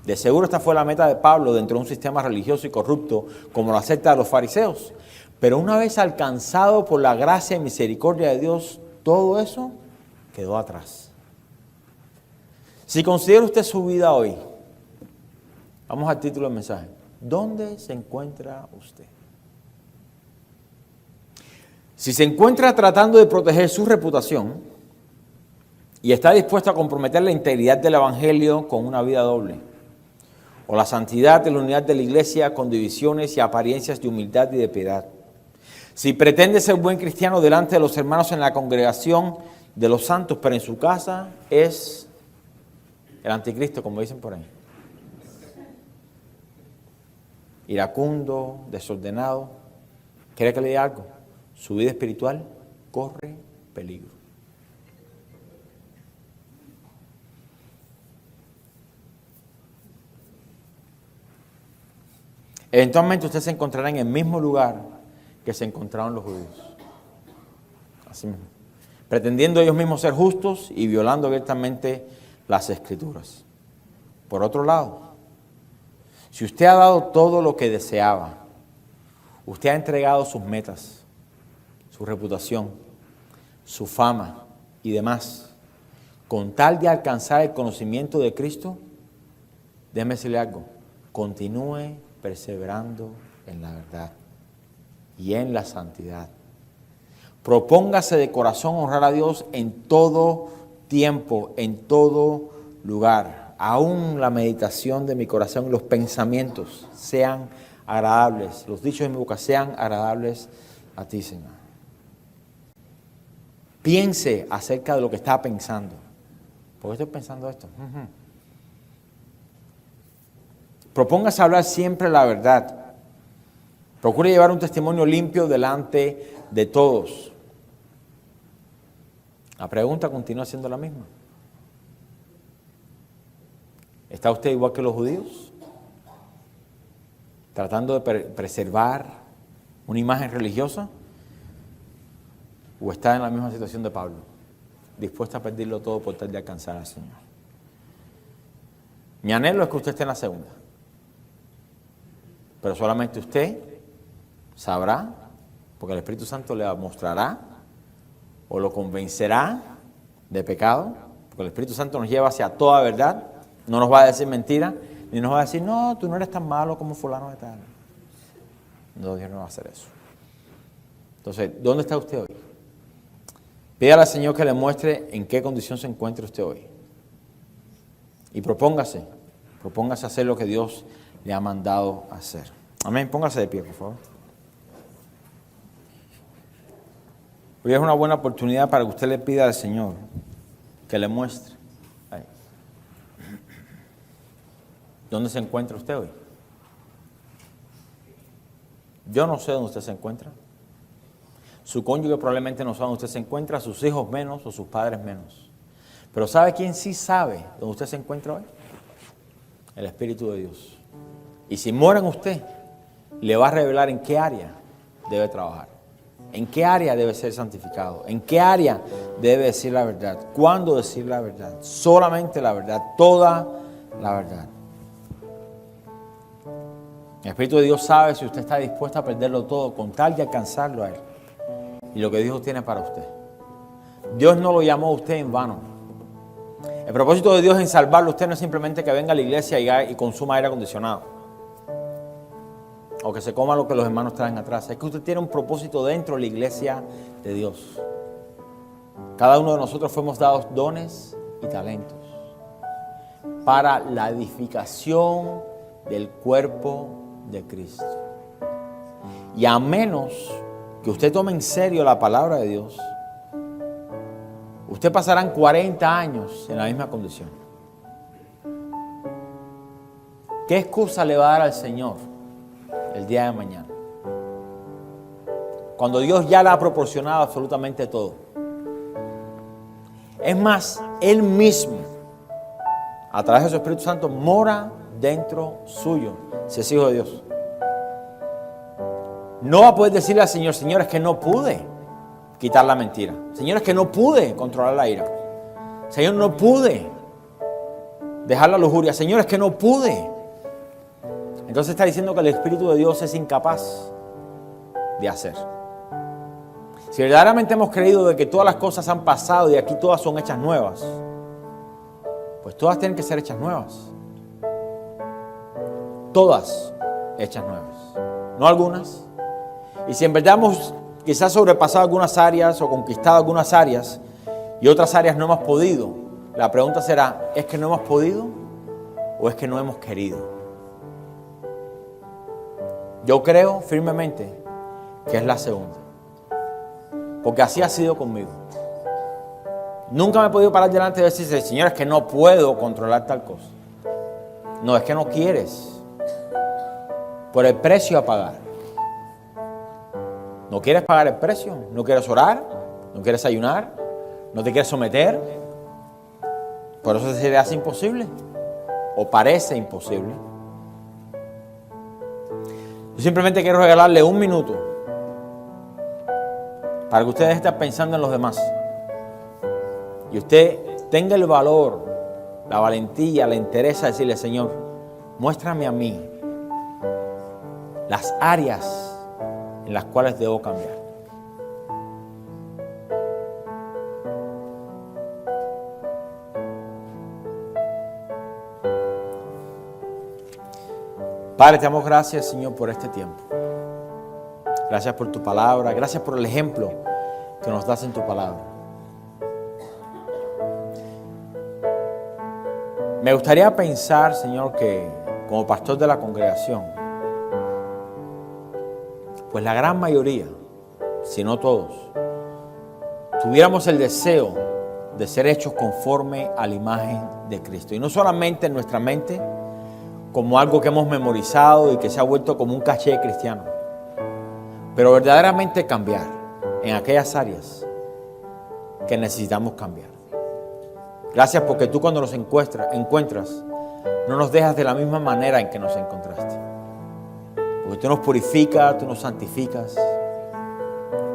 De seguro esta fue la meta de Pablo dentro de un sistema religioso y corrupto como la secta de los fariseos. Pero una vez alcanzado por la gracia y misericordia de Dios, todo eso quedó atrás. Si considera usted su vida hoy, vamos al título del mensaje. ¿Dónde se encuentra usted? Si se encuentra tratando de proteger su reputación y está dispuesto a comprometer la integridad del Evangelio con una vida doble, o la santidad de la unidad de la iglesia con divisiones y apariencias de humildad y de piedad. Si pretende ser buen cristiano delante de los hermanos en la congregación de los santos, pero en su casa es el anticristo, como dicen por ahí. Iracundo, desordenado. ¿Quiere que le diga algo? Su vida espiritual corre peligro. Eventualmente usted se encontrará en el mismo lugar que se encontraron los judíos. Así mismo. Pretendiendo ellos mismos ser justos y violando abiertamente las Escrituras. Por otro lado, si usted ha dado todo lo que deseaba, usted ha entregado sus metas, su reputación, su fama y demás, con tal de alcanzar el conocimiento de Cristo, déjeme decirle algo, continúe perseverando en la verdad y en la santidad. Propóngase de corazón honrar a Dios en todo tiempo, en todo lugar. Aún la meditación de mi corazón y los pensamientos sean agradables, los dichos de mi boca sean agradables a ti, Señor. Piense acerca de lo que está pensando. ¿Por qué estoy pensando esto? Propóngase a hablar siempre la verdad, Procure llevar un testimonio limpio delante de todos. La pregunta continúa siendo la misma. ¿Está usted igual que los judíos? ¿Tratando de preservar una imagen religiosa? ¿O está en la misma situación de Pablo? Dispuesta a perderlo todo por tal de alcanzar al Señor. Mi anhelo es que usted esté en la segunda. Pero solamente usted sabrá, porque el Espíritu Santo le mostrará o lo convencerá de pecado, porque el Espíritu Santo nos lleva hacia toda verdad, no nos va a decir mentira, ni nos va a decir, no, tú no eres tan malo como fulano de tal. No, Dios no va a hacer eso. Entonces, ¿dónde está usted hoy? Pídale al Señor que le muestre en qué condición se encuentra usted hoy. Y propóngase hacer lo que Dios le ha mandado hacer. Amén. Póngase de pie, por favor. Hoy es una buena oportunidad para que usted le pida al Señor que le muestre. Ahí. ¿Dónde se encuentra usted hoy? Yo no sé dónde usted se encuentra. Su cónyuge probablemente no sabe dónde usted se encuentra, sus hijos menos o sus padres menos. Pero ¿sabe quién sí sabe dónde usted se encuentra hoy? El Espíritu de Dios. Y si mora en usted, le va a revelar en qué área debe trabajar, en qué área debe ser santificado, en qué área debe decir la verdad, cuándo decir la verdad, solamente la verdad, toda la verdad. El Espíritu de Dios sabe si usted está dispuesto a perderlo todo con tal de alcanzarlo a Él y lo que Dios tiene para usted. Dios no lo llamó a usted en vano. El propósito de Dios en salvarlo a usted no es simplemente que venga a la iglesia y consuma aire acondicionado o que se coma lo que los hermanos traen atrás. Es que usted tiene un propósito dentro de la iglesia de Dios. Cada uno de nosotros fuimos dados dones y talentos para la edificación del cuerpo de Cristo. Y a menos que usted tome en serio la palabra de Dios, usted pasará 40 años en la misma condición. ¿Qué excusa le va a dar al Señor el día de mañana? Cuando Dios ya le ha proporcionado absolutamente todo. Es más, Él mismo, a través de su Espíritu Santo, mora dentro suyo, si es hijo de Dios. No va a poder decirle al Señor, Señor, es que no pude quitar la mentira. Señor, es que no pude controlar la ira. Señor, no pude dejar la lujuria. Señor, es que no pude. Entonces está diciendo que el Espíritu de Dios es incapaz de hacer. Si verdaderamente hemos creído de que todas las cosas han pasado y aquí todas son hechas nuevas, pues todas tienen que ser hechas nuevas. Todas hechas nuevas, no algunas. Y si en verdad hemos quizás sobrepasado algunas áreas o conquistado algunas áreas y otras áreas no hemos podido, la pregunta será, ¿es que no hemos podido o es que no hemos querido? Yo creo firmemente que es la segunda, porque así ha sido conmigo. Nunca me he podido parar delante de decir, Señor, es que no puedo controlar tal cosa. No, es que no quieres, por el precio a pagar. ¿No quieres pagar el precio? ¿No quieres orar? ¿No quieres ayunar? ¿No te quieres someter? Por eso se le hace imposible. O parece imposible. Yo simplemente quiero regalarle un minuto para que ustedes estén pensando en los demás. Y usted tenga el valor, la valentía, la interesa de decirle, Señor, muéstrame a mí las áreas en las cuales debo cambiar. Padre, te damos gracias, Señor, por este tiempo. Gracias por tu palabra, gracias por el ejemplo que nos das en tu palabra. Me gustaría pensar, Señor, que como pastor de la congregación, pues la gran mayoría, si no todos, tuviéramos el deseo de ser hechos conforme a la imagen de Cristo. Y no solamente en nuestra mente, como algo que hemos memorizado y que se ha vuelto como un caché cristiano, pero verdaderamente cambiar en aquellas áreas que necesitamos cambiar. Gracias porque tú cuando nos encuentras, no nos dejas de la misma manera en que nos encontraste. Porque tú nos purificas, tú nos santificas,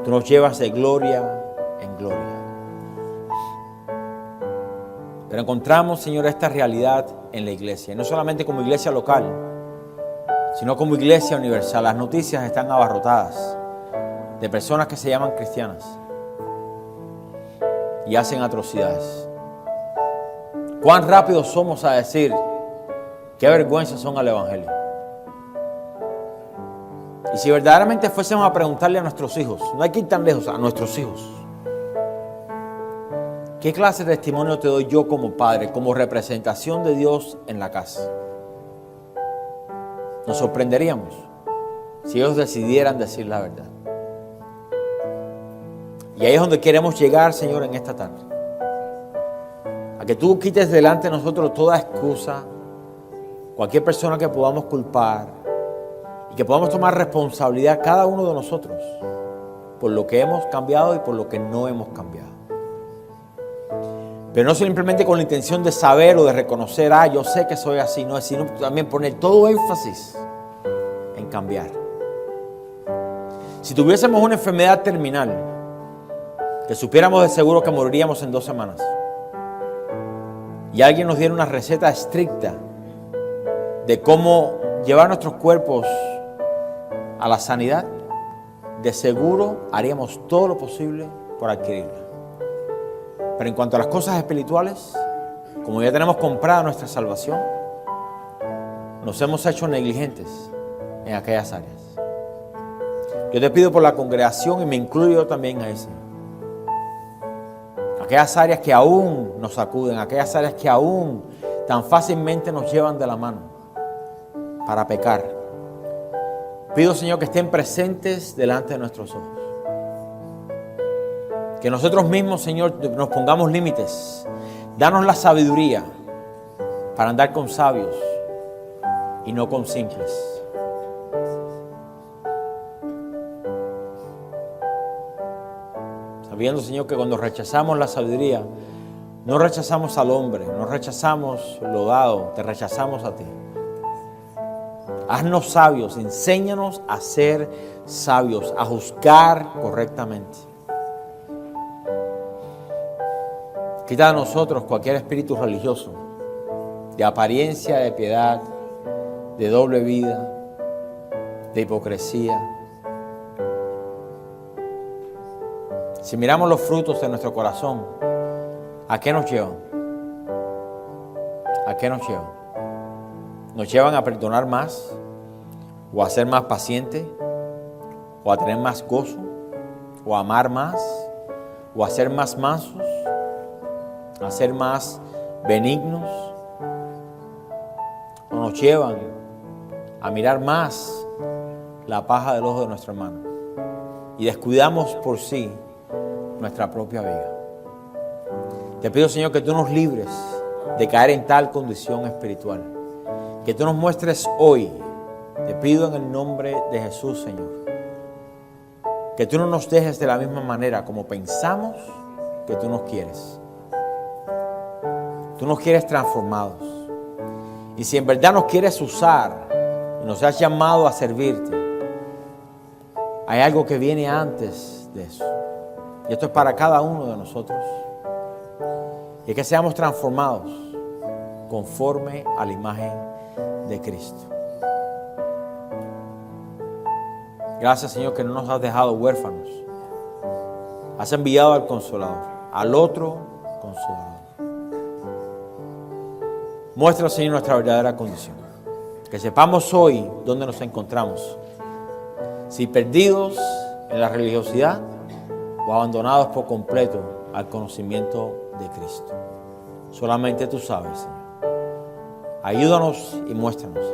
tú nos llevas de gloria en gloria. Pero encontramos, Señor, esta realidad en la iglesia. No solamente como iglesia local, sino como iglesia universal. Las noticias están abarrotadas de personas que se llaman cristianas y hacen atrocidades. ¿Cuán rápidos somos a decir qué vergüenza son al evangelio? Y si verdaderamente fuésemos a preguntarle a nuestros hijos, no hay que ir tan lejos, a nuestros hijos, ¿qué clase de testimonio te doy yo como padre, como representación de Dios en la casa? Nos sorprenderíamos si ellos decidieran decir la verdad. Y ahí es donde queremos llegar, Señor, en esta tarde. A que tú quites delante de nosotros toda excusa, cualquier persona que podamos culpar, y que podamos tomar responsabilidad cada uno de nosotros por lo que hemos cambiado y por lo que no hemos cambiado. Pero no simplemente con la intención de saber o de reconocer, yo sé que soy así, no es sino también poner todo énfasis en cambiar. Si tuviésemos una enfermedad terminal, que supiéramos de seguro que moriríamos en 2 semanas, y alguien nos diera una receta estricta de cómo llevar nuestros cuerpos a la sanidad, de seguro haríamos todo lo posible por adquirirla. Pero en cuanto a las cosas espirituales, como ya tenemos comprada nuestra salvación, nos hemos hecho negligentes en aquellas áreas. Yo te pido por la congregación y me incluyo también a ese. Aquellas áreas que aún nos sacuden, aquellas áreas que aún tan fácilmente nos llevan de la mano para pecar. Pido, Señor, que estén presentes delante de nuestros ojos. Que nosotros mismos, Señor, nos pongamos límites. Danos la sabiduría para andar con sabios y no con simples. Sabiendo, Señor, que cuando rechazamos la sabiduría, no rechazamos al hombre, no rechazamos lo dado, te rechazamos a ti. Haznos sabios, enséñanos a ser sabios, a juzgar correctamente. Quita de nosotros cualquier espíritu religioso, de apariencia, de piedad, de doble vida, de hipocresía. Si miramos los frutos de nuestro corazón, ¿a qué nos llevan? ¿A qué nos llevan? ¿Nos llevan a perdonar más? ¿O a ser más pacientes? ¿O a tener más gozo? ¿O a amar más? ¿O a ser más mansos? ¿A ser más benignos? ¿O nos llevan a mirar más la paja del ojo de nuestro hermano y descuidamos por sí nuestra propia vida? Te pido, Señor, que tú nos libres de caer en tal condición espiritual. Que tú nos muestres hoy, te pido en el nombre de Jesús, Señor, que tú no nos dejes de la misma manera como pensamos que tú nos quieres. Tú nos quieres transformados. Y si en verdad nos quieres usar y nos has llamado a servirte, hay algo que viene antes de eso. Y esto es para cada uno de nosotros. Y es que seamos transformados conforme a la imagen de Cristo. Gracias, Señor, que no nos has dejado huérfanos. Has enviado al Consolador, al otro Consolador. Muéstranos, Señor, nuestra verdadera condición. Que sepamos hoy dónde nos encontramos. Si perdidos en la religiosidad o abandonados por completo al conocimiento de Cristo. Solamente tú sabes, Señor. Ayúdanos y muéstranos.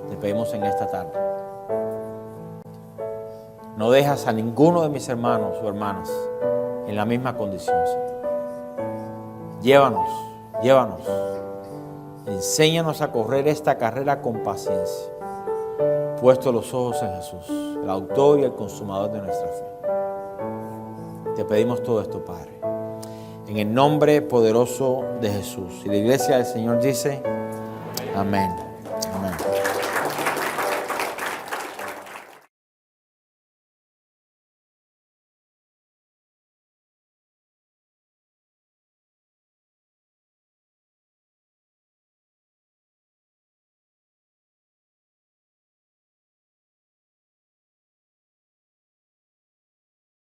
Te pedimos en esta tarde. No dejas a ninguno de mis hermanos o hermanas en la misma condición, Señor. Llévanos. Enséñanos a correr esta carrera con paciencia. puesto los ojos en Jesús, el autor y el consumador de nuestra fe. Te pedimos todo esto, Padre, en el nombre poderoso de Jesús. Y la iglesia del Señor dice, amén.